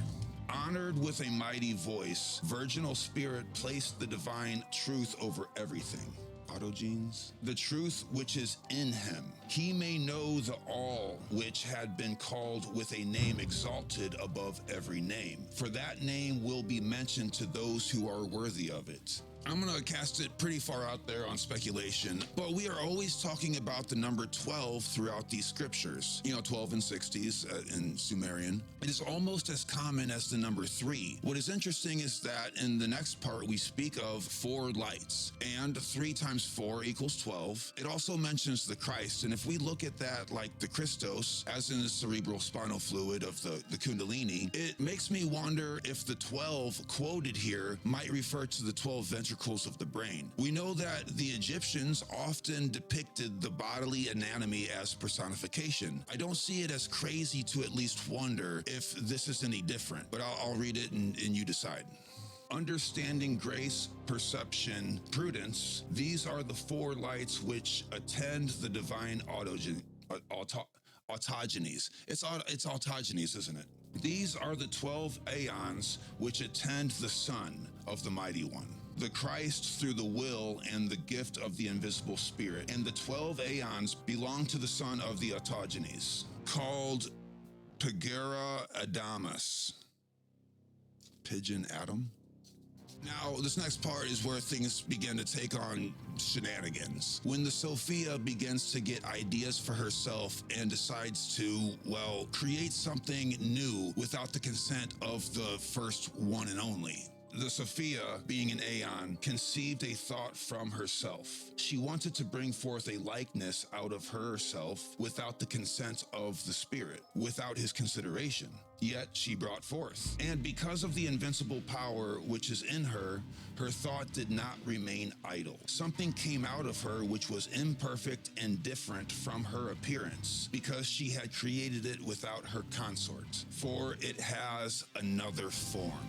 Honored with a mighty voice, virginal spirit placed the divine truth over everything. Autogenes, the truth which is in him. He may know the all which had been called with a name exalted above every name, for that name will be mentioned to those who are worthy of it. I'm going to cast it pretty far out there on speculation, but we are always talking about the number 12 throughout these scriptures. 12 and 60s in Sumerian. It is almost as common as the number 3. What is interesting is that in the next part, we speak of 4 lights, and 3 times 4 equals 12. It also mentions the Christ, and if we look at that like the Christos, as in the cerebral spinal fluid of the Kundalini, it makes me wonder if the 12 quoted here might refer to the 12 ventricles of the brain. We know that the Egyptians often depicted the bodily anatomy as personification. I don't see it as crazy to at least wonder if this is any different, but I'll read it and you decide. Understanding, grace, perception, prudence, these are the 4 lights which attend the divine autogenies. It's autogenies, isn't it? These are the 12 aeons which attend the Son of the Mighty One, the Christ through the will and the gift of the invisible spirit. And the 12 aeons belong to the son of the autogenes, called Pagera Adamus. Pigeon Adam? Now, this next part is where things begin to take on shenanigans. When the Sophia begins to get ideas for herself and decides to, create something new without the consent of the first one and only. The Sophia, being an aeon, conceived a thought from herself. She wanted to bring forth a likeness out of herself without the consent of the spirit, without his consideration. Yet she brought forth. And because of the invincible power which is in her, her thought did not remain idle. Something came out of her which was imperfect and different from her appearance, because she had created it without her consort, for it has another form.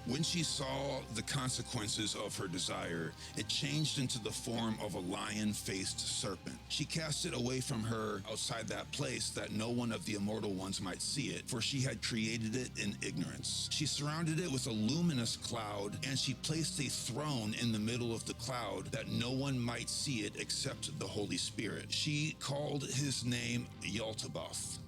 When she saw the consequences of her desire, it changed into the form of a lion-faced serpent. She cast it away from her outside that place, that no one of the immortal ones might see it, for she had created it in ignorance. She surrounded it with a luminous cloud, and she placed a throne in the middle of the cloud, that no one might see it except the Holy Spirit. She called his name Yaltaboth.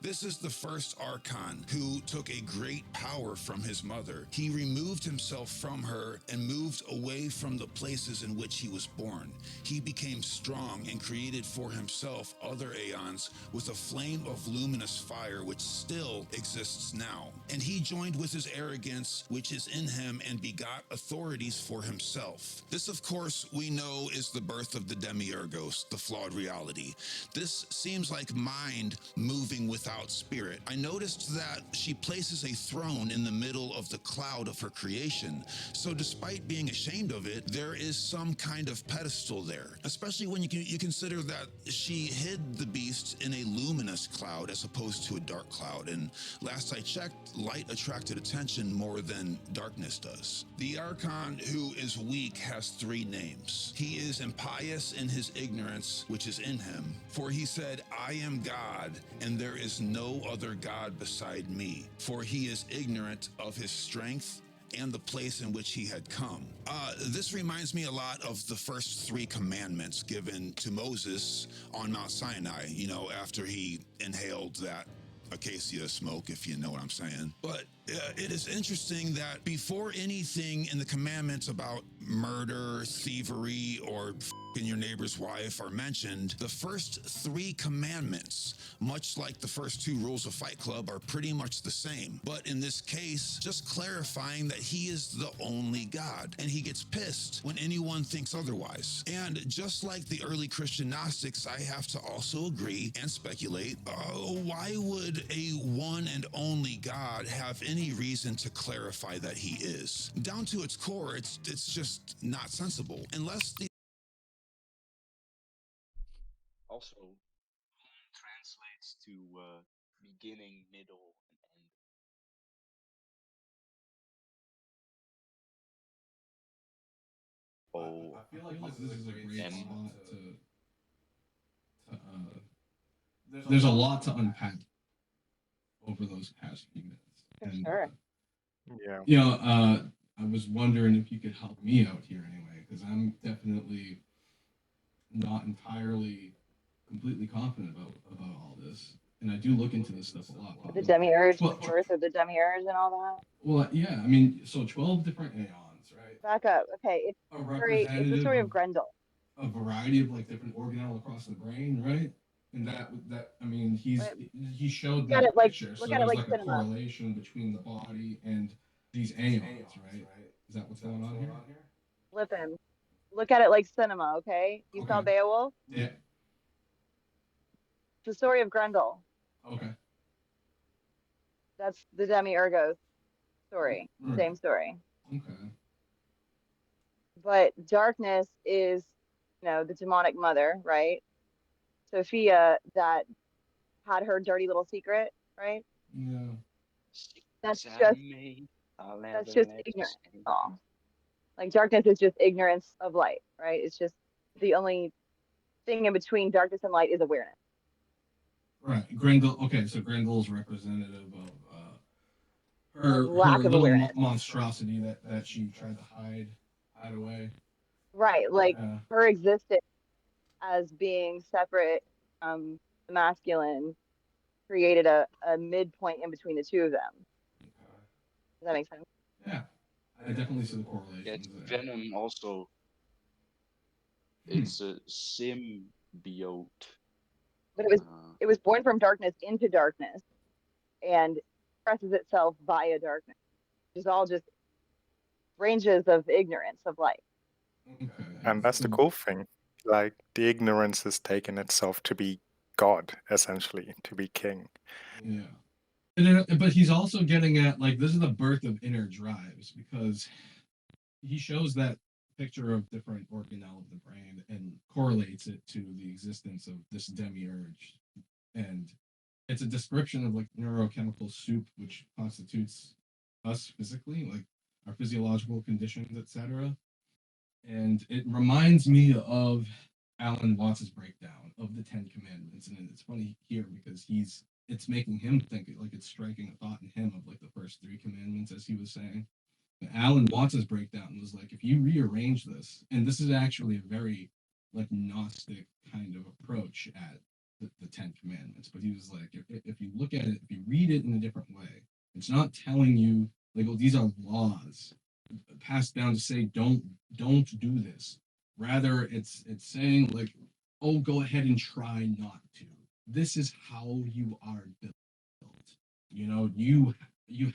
This is the first archon who took a great power from his mother. He removed himself from her and moved away from the places in which he was born. He became strong and created for himself other aeons with a flame of luminous fire which still exists now. And he joined with his arrogance which is in him and begot authorities for himself. This, of course, we know is the birth of the demiurgos, the flawed reality. This seems like mind moving without spirit. I noticed that she places a throne in the middle of the cloud of her creation. So despite being ashamed of it, there is some kind of pedestal there, especially when you consider that she hid the beast in a luminous cloud as opposed to a dark cloud. And last I checked, light attracted attention more than darkness does. The archon who is weak has 3 names. He is impious in his ignorance, which is in him. For he said, I am God, and there is no other God beside me, for he is ignorant of his strength and the place in which he had come. This reminds me a lot of the first 3 commandments given to Moses on Mount Sinai, after he inhaled that acacia smoke, if you know what I'm saying. But it is interesting that before anything in the commandments about murder, thievery, or and your neighbor's wife are mentioned, the first 3 commandments, much like the first 2 rules of Fight Club, are pretty much the same. But in this case, just clarifying that he is the only God, and he gets pissed when anyone thinks otherwise. And just like the early Christian Gnostics, I have to also agree and speculate, why would a one and only God have any reason to clarify that he is? Down to its core, it's just not sensible. Unless the Also, translates to beginning, middle, and end. O I feel like this is a great M. spot there's a lot to unpack over those past few minutes. For And sure. Yeah. you know, I was wondering if you could help me out here anyway, because I'm definitely not entirely completely confident about all this, and I do look into this stuff a lot. The demiurge, the Well, birth of the demiurge, and all that. well, yeah, I mean, so 12 different aeons, right? Back up. Okay, it's A it's the story representative of Grendel. a variety of like different organelle across the brain, right? And that I mean, Right. he showed Look at that it like picture, so look at it there's like like a cinema. correlation between the body and these aeons, right? Is that what's going on here? Flip him. Look at it like cinema. Okay, you saw Okay. Beowulf. Yeah. It's the story of Grendel. Okay. That's the Demiurgos story. Right. Same story. Okay. But darkness is, the demonic mother, right? Sophia, that had her dirty little secret, right? Yeah. That's Secrets I just made, I'll never that's just let you ignorance. say. Oh, like darkness is just ignorance of light, right? It's just the only thing in between darkness and light is awareness. Right. Grendel. Okay, so Grendel's representative of her Lack of little awareness. monstrosity that she tried to hide away. Right, like Yeah. her existence as being separate from the masculine created a midpoint in between the two of them. Does that make sense? Yeah. I definitely see the Yeah, correlations there. Venom also, Hmm. it's a symbiote. But it was born from darkness into darkness and expresses itself via darkness, which is all just ranges of ignorance of light. Okay. And that's the cool thing. Like, the ignorance is taking itself to be God, essentially, to be king. Yeah. And then, but he's also getting at like this is the birth of inner drives because he shows that picture of different organelle of the brain and correlates it to the existence of this demiurge, and it's a description of like neurochemical soup which constitutes us physically, like our physiological conditions, etc. And it reminds me of Alan Watts's breakdown of the Ten Commandments, and it's funny here because it's making him think like it's striking a thought in him of like the first 3 commandments, as he was saying. And Alan Watts's breakdown was like if you rearrange this, and this is actually a very like Gnostic kind of approach at the Ten Commandments, but he was like if you look at it, if you read it in a different way, it's not telling you like, oh, these are laws passed down to say don't do this. Rather, it's saying like, oh, go ahead and try not to. This is how you are built. You know, you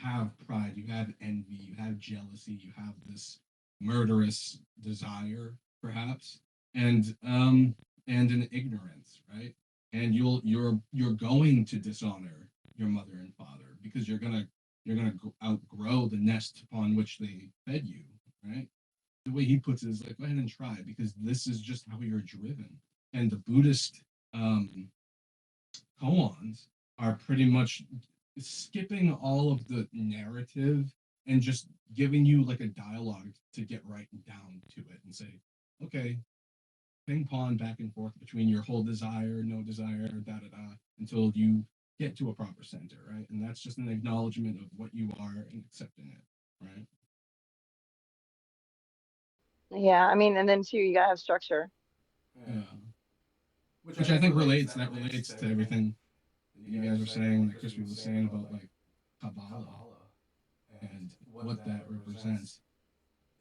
have pride, you have envy, you have jealousy, you have this murderous desire, perhaps, and an ignorance, right? And you're going to dishonor your mother and father because you're gonna outgrow the nest upon which they fed you, right? The way he puts it is like, go ahead and try because this is just how you're driven. And the Buddhist koans are pretty much skipping all of the narrative and just giving you like a dialogue to get right down to it and say, okay, ping pong back and forth between your whole desire, no desire, da da da, until you get to a proper center, right? And that's just an acknowledgement of what you are and accepting it, right? Yeah, I mean, and then too, you gotta have structure. Yeah. Which I think relates to everything that you guys were saying, that Crispy was saying about like Kabbalah and what that represents,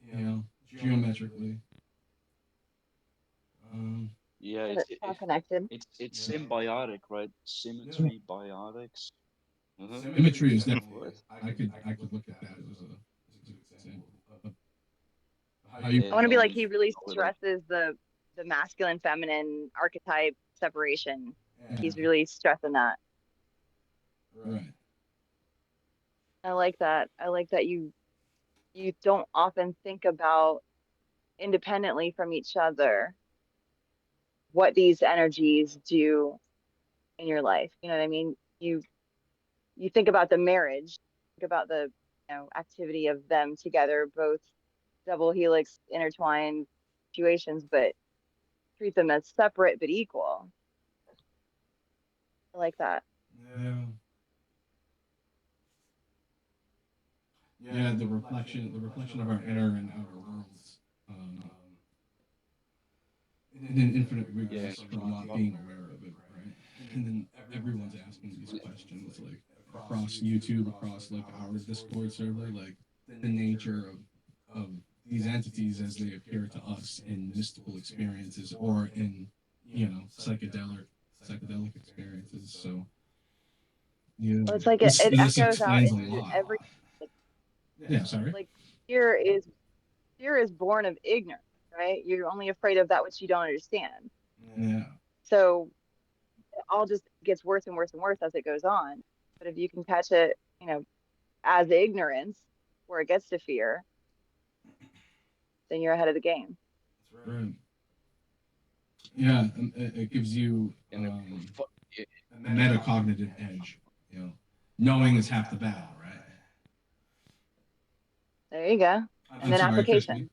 you know, geometrically. Yeah, And it's all connected. it's symbiotic, right? Symmetry, biotics. Symmetry is What? definitely. I could look at that as a good example of how you. I want to be like, he And really or like stresses the masculine feminine archetype separation. He's Yeah. really stressing that. Right. I like that. I like that you don't often think about independently from each other what these energies do in your life. You know what I mean? You think about the marriage, think about the, activity of them together, both double helix intertwined situations, but treat them as separate but equal. I like that. Yeah. Yeah, the reflection of our inner and outer worlds, um, in an infinite yeah, and regress if from you not being aware of it, right? And then everyone's asking these questions, like across YouTube, across like our Discord server, like the nature of these entities as they appear to us in mystical experiences or in psychedelic experiences. So yeah, Well, it's like it this echoes out explains a into lot. every, like, Yeah, sorry. like fear is fear is born of ignorance, right? You're only afraid of that which you don't understand. Yeah. So it all just gets worse and worse and worse as it goes on. But if you can catch it, as ignorance where it gets to fear, then you're ahead of the game. Right. Yeah, and it gives you and if you a metacognitive edge. You know, knowing is half the battle, right? There you go. And I'm then sorry, application. Christy.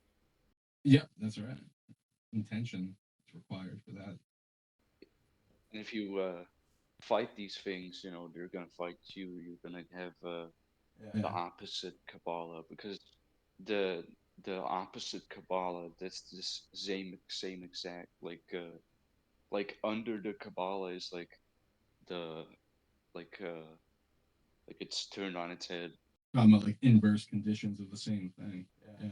Yep, that's right. Intention is required for that. and if you fight these things, they're gonna fight you. You're gonna have the Yeah. opposite Kabbalah, because the the opposite Kabbalah, that's this same exact, like under the Kabbalah is the like uh like it's turned on its head. Talking about like inverse conditions of the same thing. Yeah.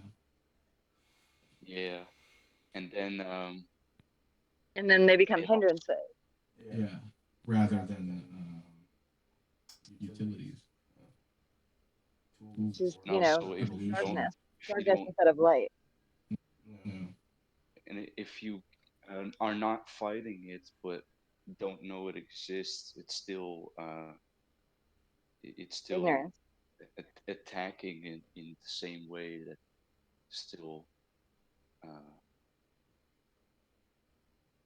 Yeah, and then And then they become it also, hindrances. Yeah. Rather than utilities, tools Which is, and also if you don't evolution. darkness. if you Darkness don't instead of light. Yeah. and if you are not fighting it but don't know it exists, it's still Ignorance. attacking in the same way that still uh,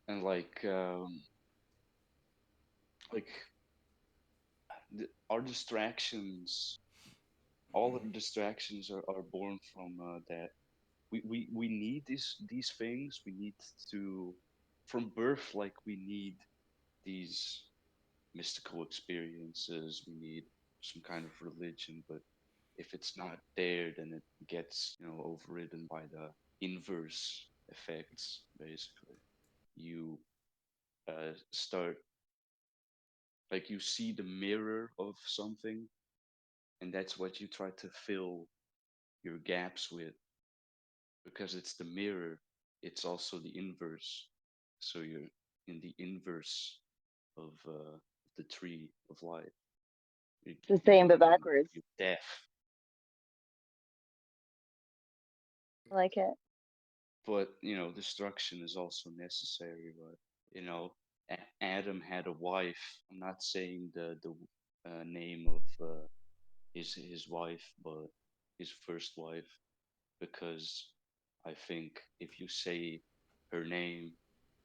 and like our distractions, all of the distractions are born from that we need these things. We need to, from birth, like we need these mystical experiences. We need some kind of religion, but if it's not there, then it gets overridden by the inverse effects. Basically, you start, like, you see the mirror of something, and that's what you try to fill your gaps with, because it's the mirror. It's also the inverse, so you're in the inverse of the tree of life. You, It's the you, same but you, backwards. you're deaf. I like it. But destruction is also necessary. But Adam had a wife. I'm not saying the name of his wife, but his first wife, because I think if you say her name,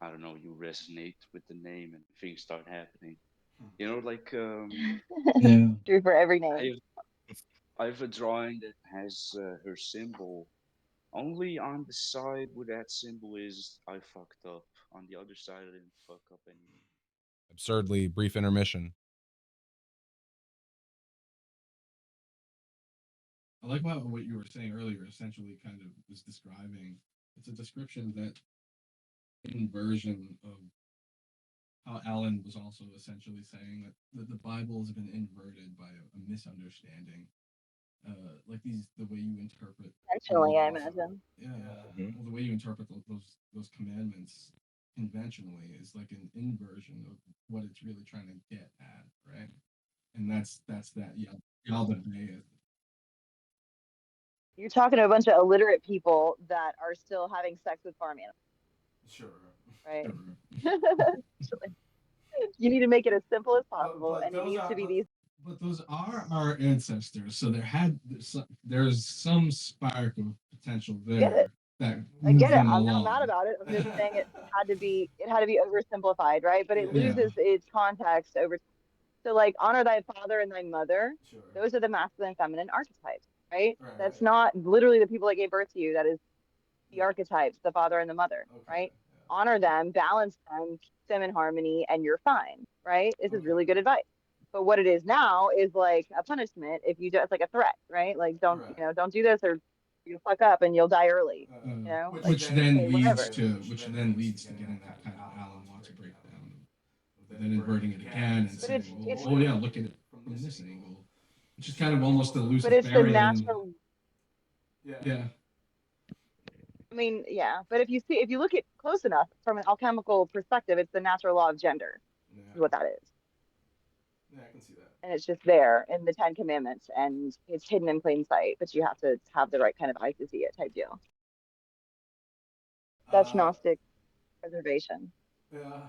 I don't know, you resonate with the name and things start happening. Like Yeah. True for every I name. have I have a drawing that has her symbol. Only on the side where that symbol is, I fucked up. On the other side, I didn't fuck up any. Absurdly brief intermission. I like what you were saying earlier. Essentially, kind of was describing. It's a description of that inversion of how Alan was also essentially saying that the Bible has been inverted by a misunderstanding. Like the way you interpret the Intentionally, I laws. imagine. Yeah. Mhm. Well, the way you interpret those commandments conventionally is like an inversion of what it's really trying to get at, right? And that's that Yaldabaoth. You're talking to a bunch of illiterate people that are still having sex with farm animals, Sure. right? Sure. You need to make it as simple as But possible, but and it those needs to are be these. but those are our ancestors. So there's some spark of potential I get it. there that I moved get it. them I'm not mad along. about it. I'm just saying it had to be oversimplified, right? But it Yeah. loses its context over. So like honor thy father and thy mother. Sure. Those are the masculine and feminine archetypes, right? Right. That's Right. not literally the people that gave birth to you. That is the Yeah. archetypes, the father and the mother, Okay. right? Yeah. Honor them, balance them, keep them in harmony, and you're fine, right? This is Okay. really good advice. But what it is now is like a punishment if you do. It's like a threat, right? Like don't Right. don't do this or you fuck up and you'll die early. Like, Which then okay, leads whatever. to getting that kind of Alan Watts breakdown, then inverting it again and But saying, it's oh yeah, look at it from this angle, which is kind of almost a but it's the Luciferian. natural. Yeah. I mean, yeah. But if you look at close enough from an alchemical perspective, it's the natural law of gender. Is what that is. Yeah, I can see that. And it's just there in the Ten Commandments, and it's hidden in plain sight. But you have to have the right kind of eyes to see it, type deal. That's Gnostic preservation. Yeah.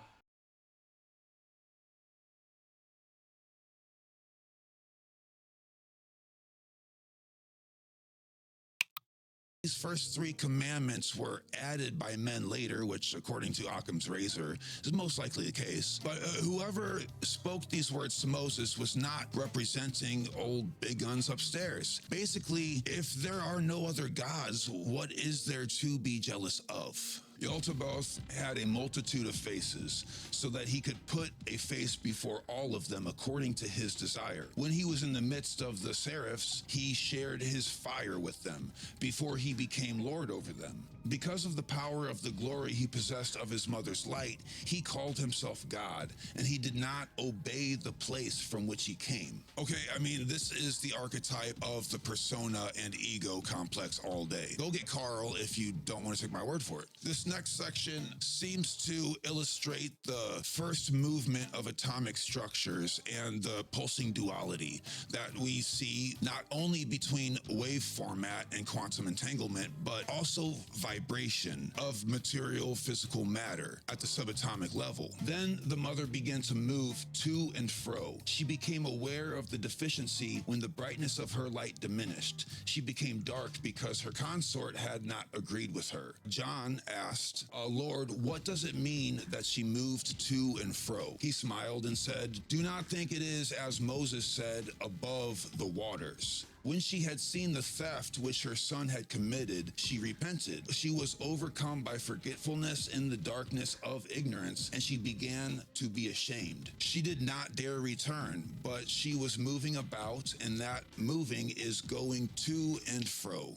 These first three commandments were added by men later, which, according to Occam's razor, is most likely the case. But whoever spoke these words to Moses was not representing old big guns upstairs. Basically, if there are no other gods, what is there to be jealous of? Yaldabaoth had a multitude of faces, so that he could put a face before all of them according to his desire. When he was in the midst of the seraphs, he shared his fire with them, before he became lord over them. Because of the power of the glory he possessed of his mother's light, he called himself God, and he did not obey the place from which he came. Okay, I mean, this is the archetype of the persona and ego complex all day. Go get Carl if you don't want to take my word for it. This next section seems to illustrate the first movement of atomic structures and the pulsing duality that we see not only between wave format and quantum entanglement, but also vibration of material physical matter at the subatomic level. Then the mother began to move to and fro. She became aware of the deficiency when the brightness of her light diminished. She became dark because her consort had not agreed with her. John asked, Lord, what does it mean that she moved to and fro? He smiled and said, do not think it is as Moses said, above the waters. When she had seen the theft which her son had committed, she repented. She was overcome by forgetfulness in the darkness of ignorance, and she began to be ashamed. She did not dare return, but she was moving about, and that moving is going to and fro.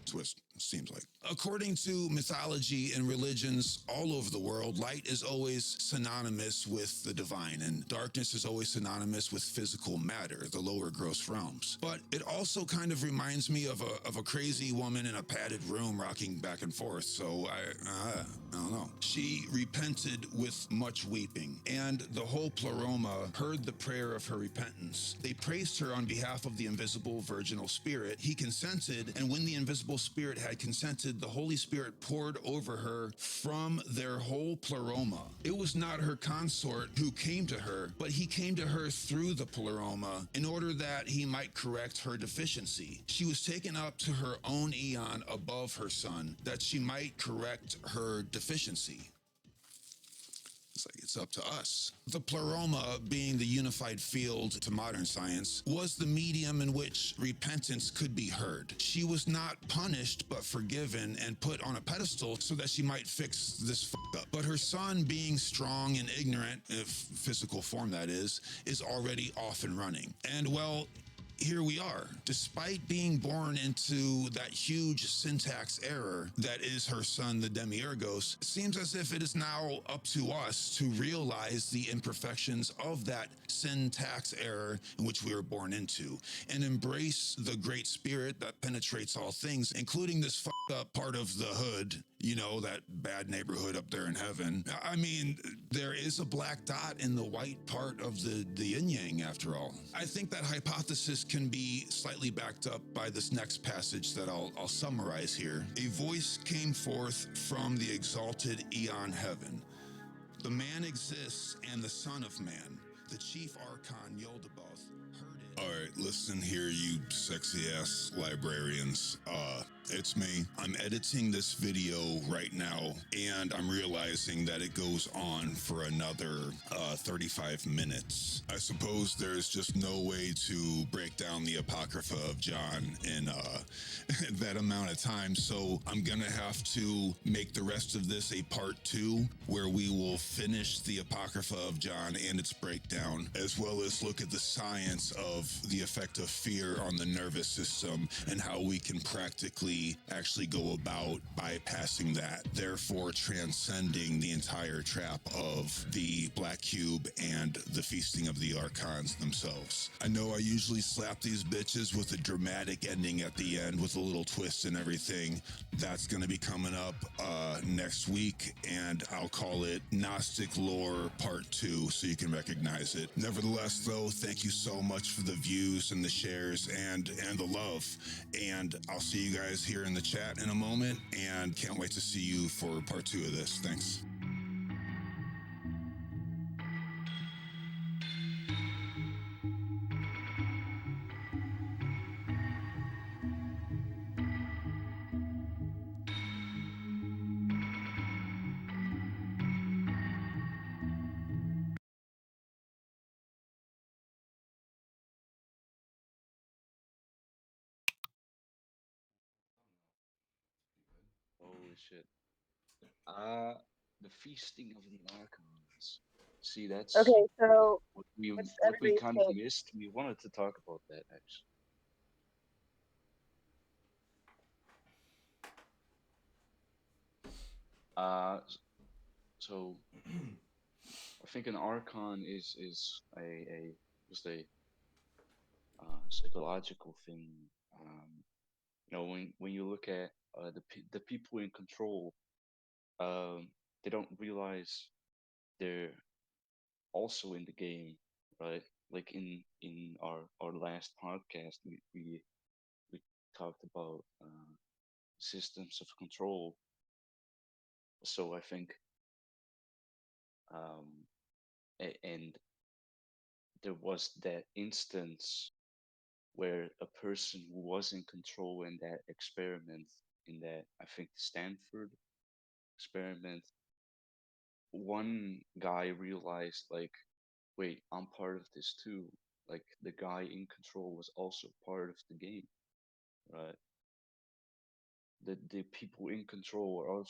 Twist, seems like. According to mythology and religions all over the world, light is always synonymous with the divine, and darkness is always synonymous with physical matter, the lower gross realms. But it also kind of reminds me of a crazy woman in a padded room rocking back and forth, so I don't know. She repented with much weeping, and the whole pleroma heard the prayer of her repentance. They praised her on behalf of the invisible virginal spirit. He consented, and when the invisible spirit had consented, the Holy Spirit poured over her from their whole pleroma. It was not her consort who came to her, but he came to her through the pleroma in order that he might correct her deficiency. She was taken up to her own eon above her son, that she might correct her deficiency. It's like it's up to us. The pleroma, being the unified field to modern science, was the medium in which repentance could be heard. She was not punished, but forgiven and put on a pedestal so that she might fix this up. But her son, being strong and ignorant, if physical form that is already off and running. And well, here we are. Despite being born into that huge syntax error that is her son, the Demiurgos, it seems as if it is now up to us to realize the imperfections of that syntax error in which we were born into and embrace the great spirit that penetrates all things, including this fucked up part of the hood, you know, that bad neighborhood up there in heaven. I mean, there is a black dot in the white part of the yin yang after all. I think that hypothesis can be slightly backed up by this next passage that I'll summarize here. A voice came forth from the exalted eon heaven. The man exists and the son of man, the chief archon Yaldabaoth, heard it. All right, listen here, you sexy ass librarians. It's me. I'm editing this video right now, and I'm realizing that it goes on for another 35 minutes. I suppose there's just no way to break down the Apocrypha of John in that amount of time, so I'm gonna have to make the rest of this a part 2, where we will finish the Apocrypha of John and its breakdown, as well as look at the science of the effect of fear on the nervous system and how we can practically actually go about bypassing that, therefore transcending the entire trap of the black cube and the feasting of the archons themselves. I know I usually slap these bitches with a dramatic ending at the end with a little twist and everything. That's going to be coming up next week, and I'll call it Gnostic Lore Part 2 so you can recognize it. Nevertheless, though, thank you so much for the views and the shares and the love, and I'll see you guys here in the chat in a moment, and can't wait to see you for part 2 of this. Thanks. Holy shit. The feasting of the archons. See, that's Okay, so what we what's what we everybody's kind of take? missed. We wanted to talk about that actually. So I think an archon is a just a psychological thing. You know, when you look at the people in control, they don't realize they're also in the game, right? Like in our last podcast, we talked about systems of control. So I think, um, and there was that instance where a person who was in control in that experiment, in that I think Stanford experiment, one guy realized like, wait, I'm part of this too. Like the guy in control was also part of the game, right? The people in control are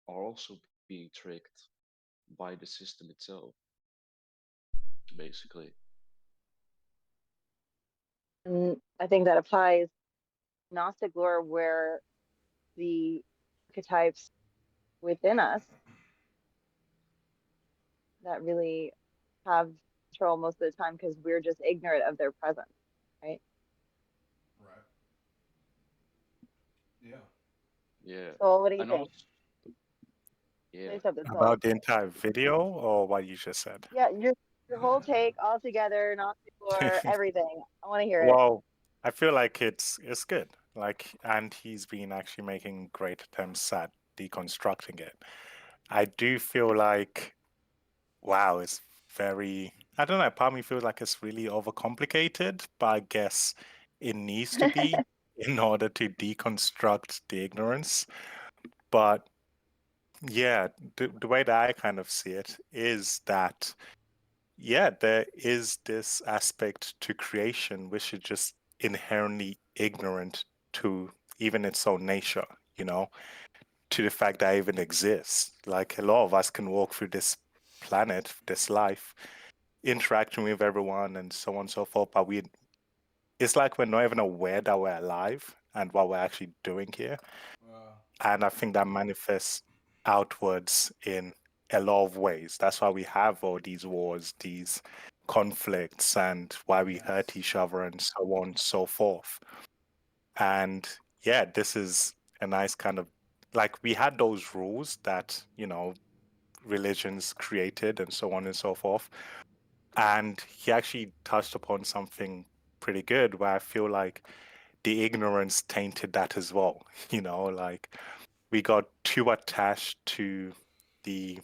also being tricked by the system itself, basically. And I think that applies Gnostic lore where the archetypes within us that really have control most of the time because we're just ignorant of their presence, right? Right. Yeah. Yeah, So what do you and think? also yeah, Say something, Soul. About the entire video or what you just said? Yeah, your whole take all together, Gnostic lore, everything. I want to hear it. Well, I feel like it's good. Like, and he's been actually making great attempts at deconstructing it. I do feel like, wow, it's very, I don't know, part of me feels like it's really overcomplicated, but I guess it needs to be in order to deconstruct the ignorance. But yeah, the way that I kind of see it is that, yeah, there is this aspect to creation which is just inherently ignorant to even its own nature, you know, to the fact that it even exists. Like a lot of us can walk through this planet, this life, interacting with everyone and so on and so forth, but it's like we're not even aware that we're alive and what we're actually doing here. And I think that manifests outwards in a lot of ways. That's why we have all these wars, these conflicts, and why we hurt each other and so on and so forth. And yeah, this is a nice kind of, like, we had those rules that, religions created and so on and so forth. And he actually touched upon something pretty good where I feel like the ignorance tainted that as well. Like, we got too attached to the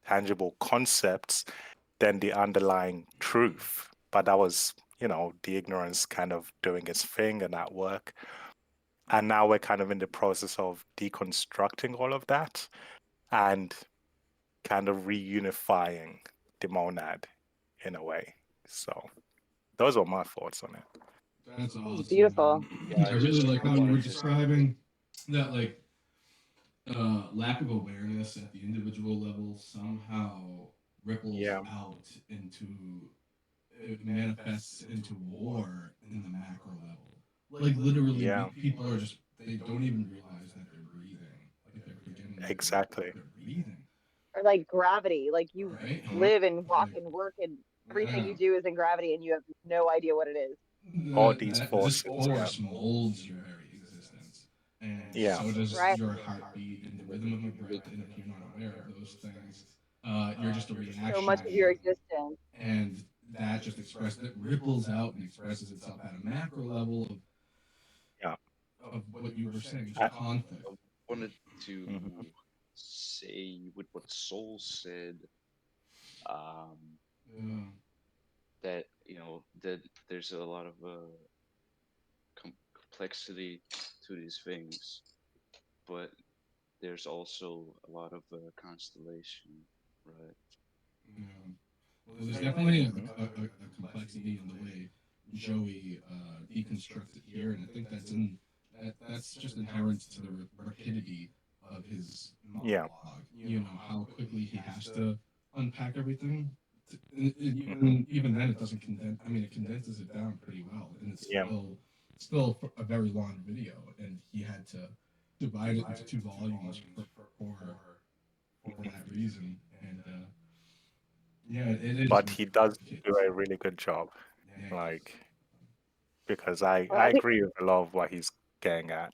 tangible concepts than the underlying truth. But that was, the ignorance kind of doing its thing and at work. And now we're kind of in the process of deconstructing all of that and kind of reunifying the monad in a way. So those were my thoughts on it. That's awesome. Beautiful. I really like how you were describing that, like, lack of awareness at the individual level somehow ripples out into, it manifests into war in the macro level. Like, literally, people are just, they don't even realize that they're breathing. Like, they're forgetting that Exactly. they're breathing. Or like gravity, like you Right? live and walk and work and everything you do is in gravity and you have no idea what it is. All these This forces. force molds your very existence. And so does Right. your heartbeat and the rhythm of your breath. And if you're not aware of those things, you're just a So much of reaction. your existence. And that just expresses, it ripples out and expresses itself at a macro level of what you were saying, just conflict. I wanted to Mhm. say with what Soul said, Yeah. that that there's a lot of complexity to these things, but there's also a lot of constellation, right? Yeah. Well, there's definitely a complexity in the way Joey deconstructs it here, and I think that's just inherent to the rapidity of his Yeah. monologue. You know how quickly he has to unpack everything. Mhm. Even then, it doesn't condense. I mean, it condenses it down pretty well, and it's Yeah. still a very long video, and he had to divide it into 2 volumes for that reason, and. Yeah, it is. But he does do a really good job. Yeah, Like, because I, Well, I agree with a lot of what he's getting at.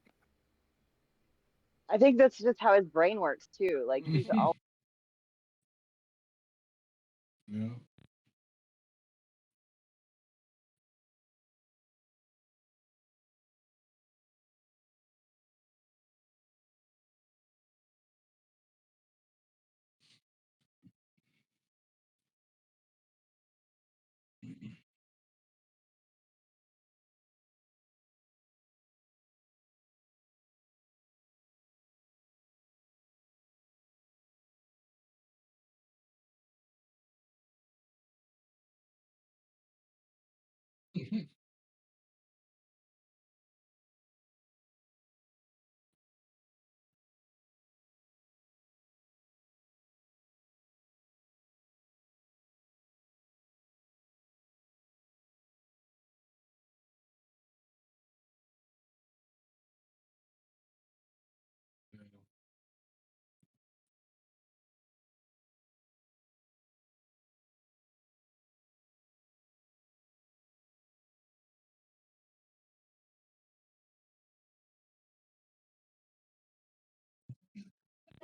I think that's just how his brain works too. Like he's all yeah. it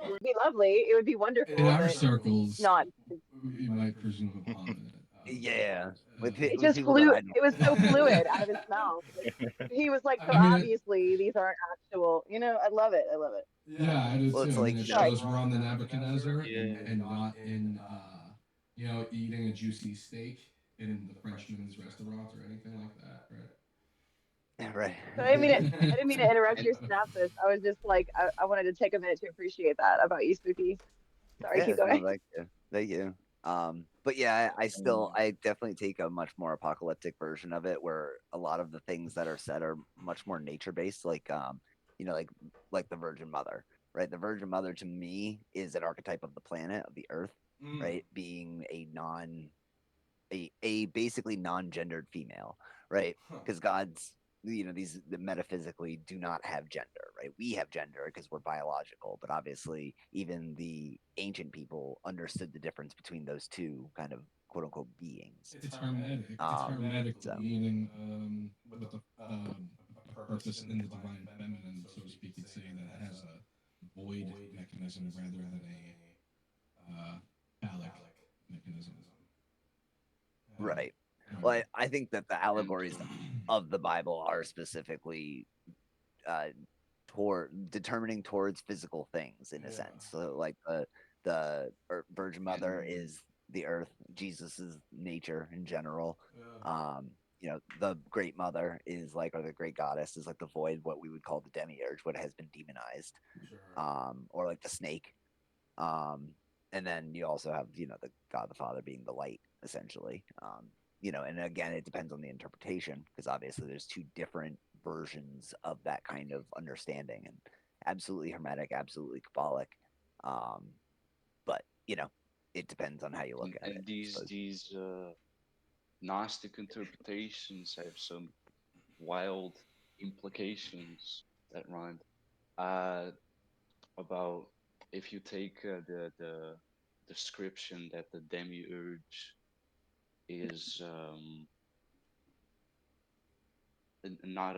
would be lovely. It would be In wonderful, our but circles, not. we might presume upon it. Yeah, It with just people that flew. I don't. It was so fluid out of his mouth. Like, he was like, so I mean, obviously these aren't actual. I love it. I love it. yeah, I do Well, too. it's I mean, like it Sorry. shows we're on the Nebuchadnezzar Yeah. and not in, eating a juicy steak in the Frenchman's restaurant or anything like that, right. So I didn't mean it. I didn't mean to interrupt right? your synopsis. I was just like, I wanted to take a minute to appreciate that about you, Spooky. Sorry, keep Yes, no, going. thank you, thank you. But yeah, I definitely take a much more apocalyptic version of it, where a lot of the things that are said are much more nature based, like you know, like the Virgin Mother, right? The Virgin Mother to me is an archetype of the planet of the Earth, right? Being a non a basically non-gendered female, right? Because gods, these metaphysically do not have gender, right? We have gender because we're biological, but obviously even the ancient people understood the difference between those two kind of quote unquote beings. It's hermetic. It's hermetic, meaning with a purpose in the divine feminine, so to speak. You'd say that it has a void mechanism rather than a phallic mechanism. Right. Yeah. Well, I think that the And allegories of the Bible are specifically uh, toward determining towards physical things in a sense. So, like the Virgin Mother and is the earth, Jesus is nature in general. Yeah. The Great Mother is like, or the Great Goddess is like the void, what we would call the demiurge, what has been demonized, Sure. or like the snake. Um, and then you also have the God the Father being the light, essentially. And again, it depends on the interpretation because obviously there's two different versions of that kind of understanding, and absolutely hermetic, absolutely Kabbalic. Um, but it depends on how you look at it. and I suppose. these Gnostic interpretations have some wild implications that rhyme. Uh, about if you take the description that the demiurge is not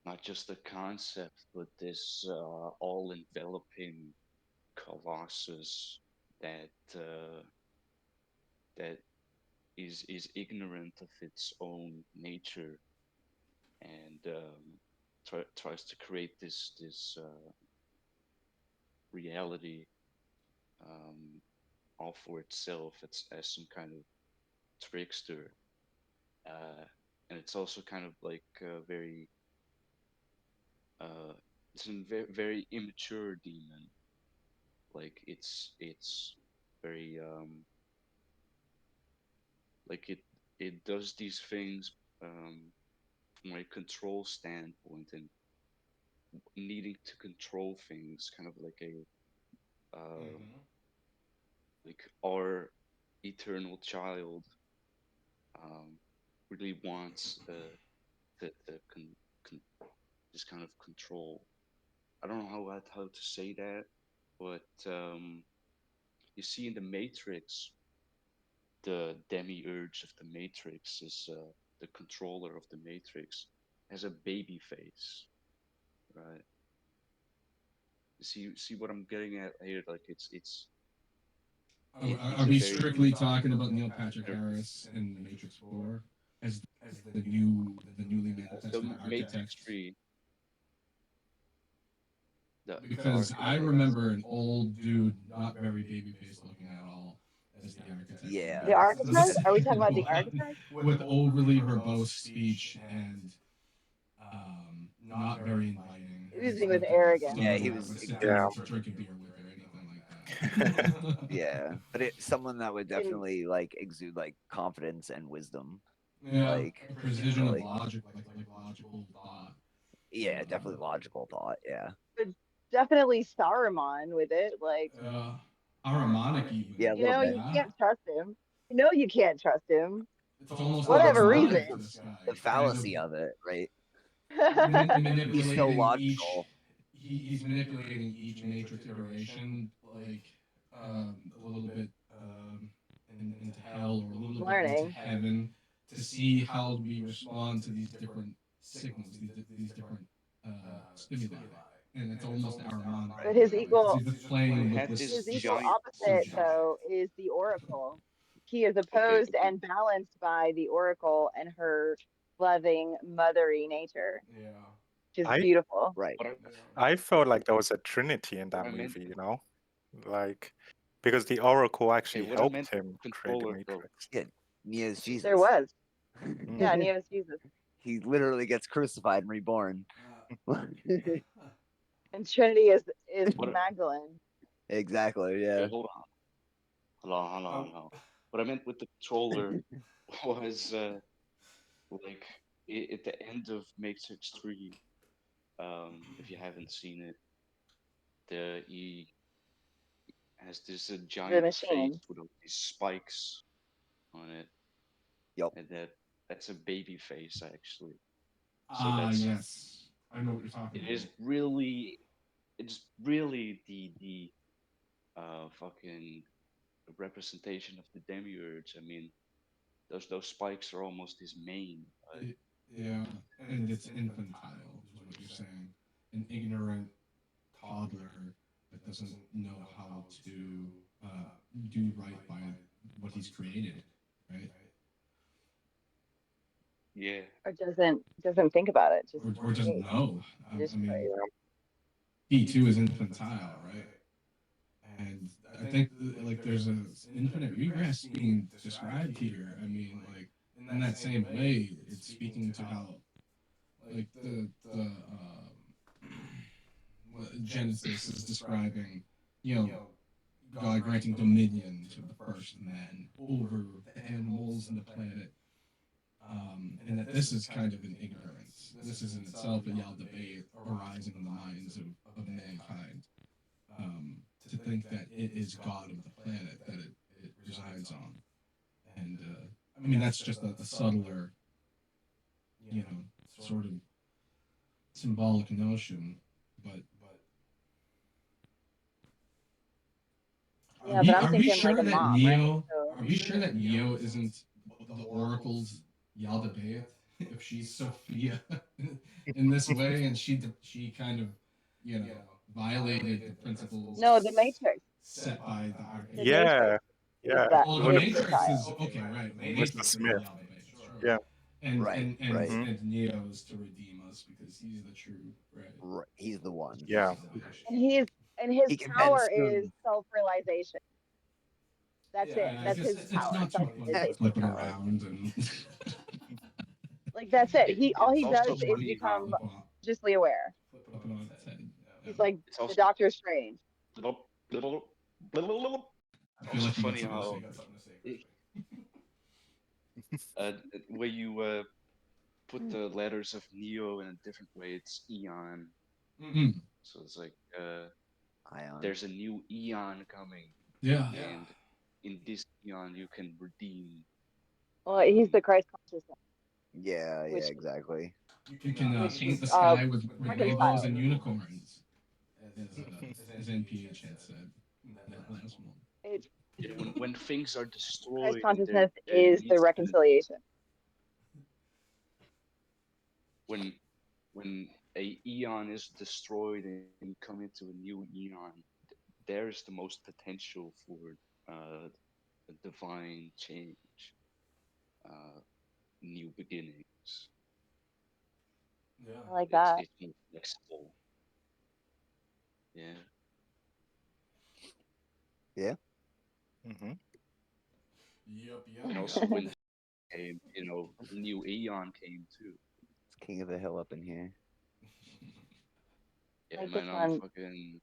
not just a concept, but this all-enveloping colossus that that is ignorant of its own nature and tries to create this reality um, all for itself. It's as some kind of trickster, uh, and it's also kind of like very uh, it's a very immature demon. Like it's very like it does these things from a control standpoint and needing to control things, kind of like a Mm-hmm. like our eternal child um, really wants the this kind of control. I don't know how to say that, but you see in the Matrix, the demiurge of the Matrix is the controller of the Matrix has a baby face, right? See what I'm getting at here? Like Are it's a we very strictly talking about Neil Patrick Harris in The Matrix 4 as the newly the manifested Matrix architect? 3, the Because I architect. remember an old dude, not very baby faced looking at all, as the architect of the Yeah. The Matrix architect? Are we talking about the one, architect? with overly verbose speech and not very inviting. Just Oozing with looking at arrogance. Yeah, someone he that was would sit exuding. down Yeah. and drink a beer with or anything like that. Yeah, but someone that would In definitely like exude like confidence and wisdom. Yeah, Like precision of really, logic, like logical thought. yeah, definitely logical thought. Yeah, but definitely Saruman with it. Like, Aramonic even. yeah, a you little know, bit. you Yeah, can't trust him. You know, you can't trust him. it's almost Well, Whatever Aramonic, reason. this guy. the Kind of fallacy of it, right? He's so manipulating each. logical. He's manipulating each matrix iteration, like a little bit into hell or a He's little bit into learning. heaven to see how we respond to these different signals, these different stimuli. And it's almost Aramonic Right. in in But a his way because equal he's just Well, it playing with had this this his equal giant. opposite solution. though is the Oracle. He is Okay, opposed okay. and balanced by the Oracle and her loving, mothery nature, Yeah. which is I beautiful. Right. What I I felt like there was a trinity in what that I meant movie, with like because the Oracle okay, actually what I meant helped with him create the controller though. Matrix. Yeah, Neo's So There Jesus. was. Yeah, Mm. Neo's Jesus. He literally gets crucified and reborn. And Trinity is what? Magdalene. Exactly. Okay, Yeah. hold on, Oh. hold on. What I meant with the controller was like at the end of Matrix 3. If you haven't seen it, the he has this a The giant face machine. with all these spikes on it, Yep. and that's a baby face actually. So Ah, that's yes. I know what you're talking it about. is really it's really the fucking representation of the demiurge. I mean, those spikes are almost his mane. It, yeah, and it's infantile, is what you're saying. An ignorant toddler that doesn't know how to uh, do right by what he's created, right? Yeah, Or doesn't think about it, just Or doesn't create. know. Just I mean, create. he too is infantile, right? And I think like there's a infinite regress being described here. I mean, like in that same way, it's speaking to how like what Genesis is describing, you know, God granting dominion to the first man over the animals and the planet, and that this is kind of an ignorance. This is in itself a Yal debate arising in the minds of mankind, to think that it is God of the planet that it resides on. And I mean, that's just a subtler, you know, sort of symbolic notion. But Yeah, but I'm are we thinking like sure a that mom, right? Neo? So Are we sure that Neo isn't the Oracle's Yaldabaoth? If she's Sophia in this way, and she kind of, you know, violated the principles no, the Matrix. set by the The Archangel. Yeah, Matrix yeah. Oh, the is With the Matrix child. is okay, right? The Mr. Matrix is the Smith. Yaldabaoth, sure. Yeah. And Right. Mhm. and Neo is to redeem us because he's the true, right? Right. He's the one. Yeah. And his He can bend power is spoons. self-realization. That's Yeah, it. I That's guess his it's power, not too funny to self-realization. flip it around and Like that's it. All it's he does also is funny become how consciously aware. flip it on its head. He's Yeah. like it's the also Doctor Strange. little, little, little, I feel also like you got funny something to how say, Christian. where you put the letters of Neo in a different way. It's Eon, Mm. so it's like Ion. there's a new Eon coming, Yeah. and in this Eon you can redeem. Well, he's the Christ consciousness, Yeah, which exactly. You can which paint the uh sky with rainbows reconciled. and unicorns, as NPH had said in that last one. It Yeah, when things are Christ destroyed and consciousness there is the needs to reconciliation. when when a Eon is destroyed and you come into a new Eon, there is the most potential for a divine change, uh, new beginnings. Yeah. I like that. It's more flexible. Yeah. Yeah. Hmm. And also when came, new Eon came too. It's King of the Hill up in here. Yeah, Like this man, I'm one. fucking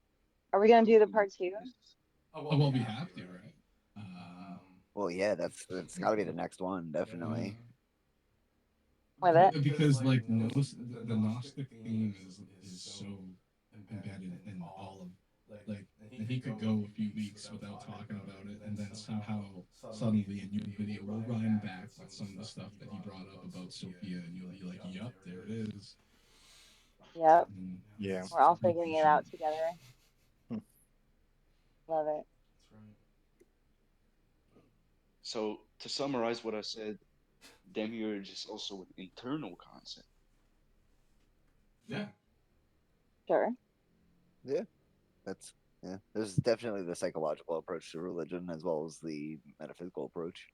Are we gonna do the cooking part two? with this. Oh, well, we have to, right? Um, Well, yeah, that's got to be the next one, yeah. definitely. With it? Because like the Gnostic theme is so embedded in all of like, and he could go a few weeks without talking about it, and then somehow suddenly a new video will rhyme back with some of the stuff that he brought up about Sophia, and you'll be like, "Yup, there it is." Yep. And, Yeah. it's We're all pretty figuring it shit. out together. Hmm. Love it. So to summarize what I said, demiurge is also an internal concept. Yeah. Sure. Yeah, that's yeah. There's definitely the psychological approach to religion as well as the metaphysical approach.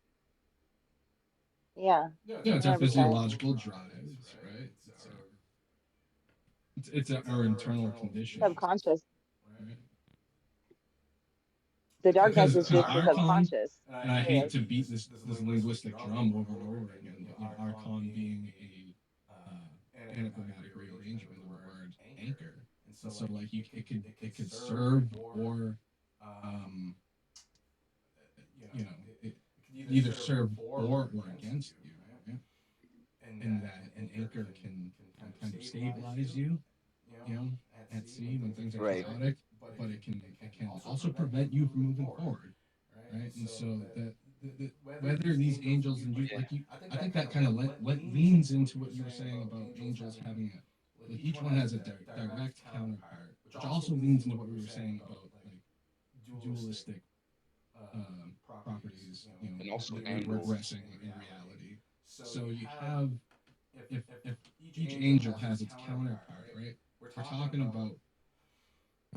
Yeah. Yeah, it's our 100%. physiological drives, right? It's our internal conditions, Subconscious. right? The darkness is Because just the Archon, subconscious. and I hate Period. to beat this linguistic drum over and over again. Archon being a anagrammatic rearrangement of the word anchor, and so like it could serve or um it could either serve for or against you, right? And that an anchor can kind of stabilize you, you know, at sea when things are Right. chaotic, but it can also prevent you from moving forward, right? And so that whether these angels and you like you, I think that kind of leans into what you were saying about angels having a like each one has a direct counterpart, which also leans into what we were saying about like dualistic properties, And also angles. regressing in reality. So you have if each angel has its counterpart, right? We're talking about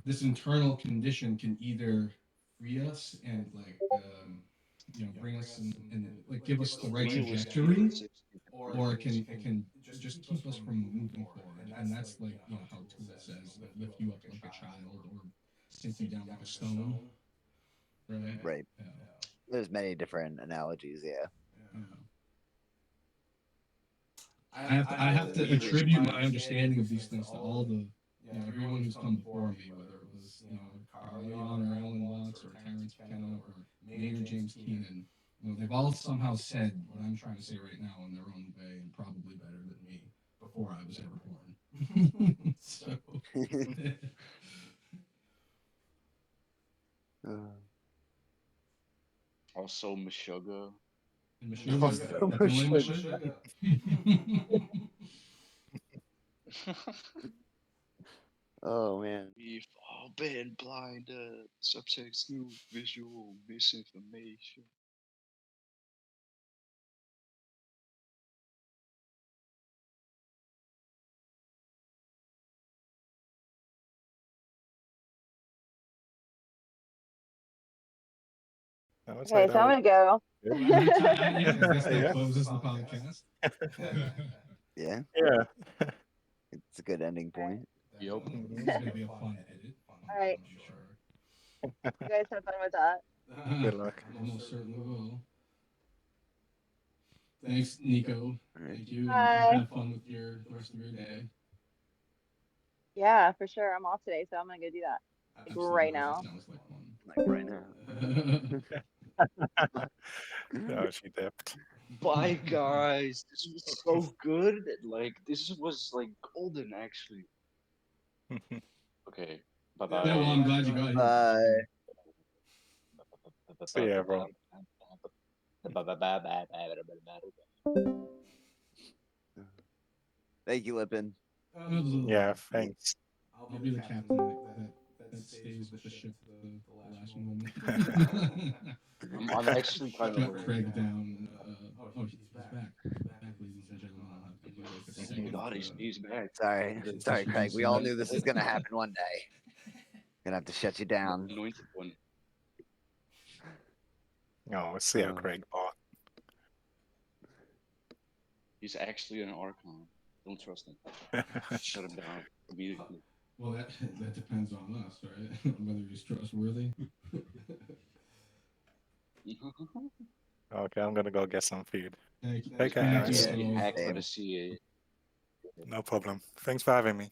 this internal condition can either free us and like bring us and like give us the right trajectory, or it can just keep us from moving forward. And that's like how Tool says lift you up like a child or sink you down like a stone, right? Right. Yeah. There's many different analogies. Yeah. Yeah. I have to attribute my understanding of these things to all the everyone who's come before me, whether it was Carl Jung or Alan Watts or Terence McKenna or Maynard James Keenan. They've all somehow said what I'm trying to say right now in their own way and probably better than me before I was ever born. So. Also Meshuggah. Oh man. We've all been blinded. Subjects to visual misinformation. I would say Okay, that so I'm was gonna go. I guess that closes the podcast. Yeah. yeah. It's a good ending point. Yep. This is gonna be a fun edit. All right, I'm sure. you guys have fun with that. Good luck. Almost certainly will. Thanks, Nico. Right. Thank you, Bye. and have fun with the rest of your day. Yeah, for sure. I'm off today, so I'm gonna go do that. Like Absolutely. right now. Sounds like fun. Like right now. No, she dipped. Bye guys. This was so good. Like this was like golden actually. Okay. Bye bye. Yeah, well, I'm glad you got here. Bye. See ya, bro. Thank you, Lippin. Yeah, thanks. I'll be the captain that stays with the ship to the last moment. I'm actually kind Shut of Craig down. Oh, he's back. Back, ladies and gentlemen. I'll have to do like a Oh my segment. god, he's back. Sorry, Craig. We all knew this was gonna happen one day. Gonna have to shut you down. Anointed one. Oh, see ya, Craig. Bye. He's actually an Archon. Don't trust him. Shut him down immediately. Well, that depends on us, right? Whether he's trustworthy. Okay, I'm gonna go get some food. Thank you. Take care, Thank guys. you. Hack for the CA. No problem. Thanks for having me.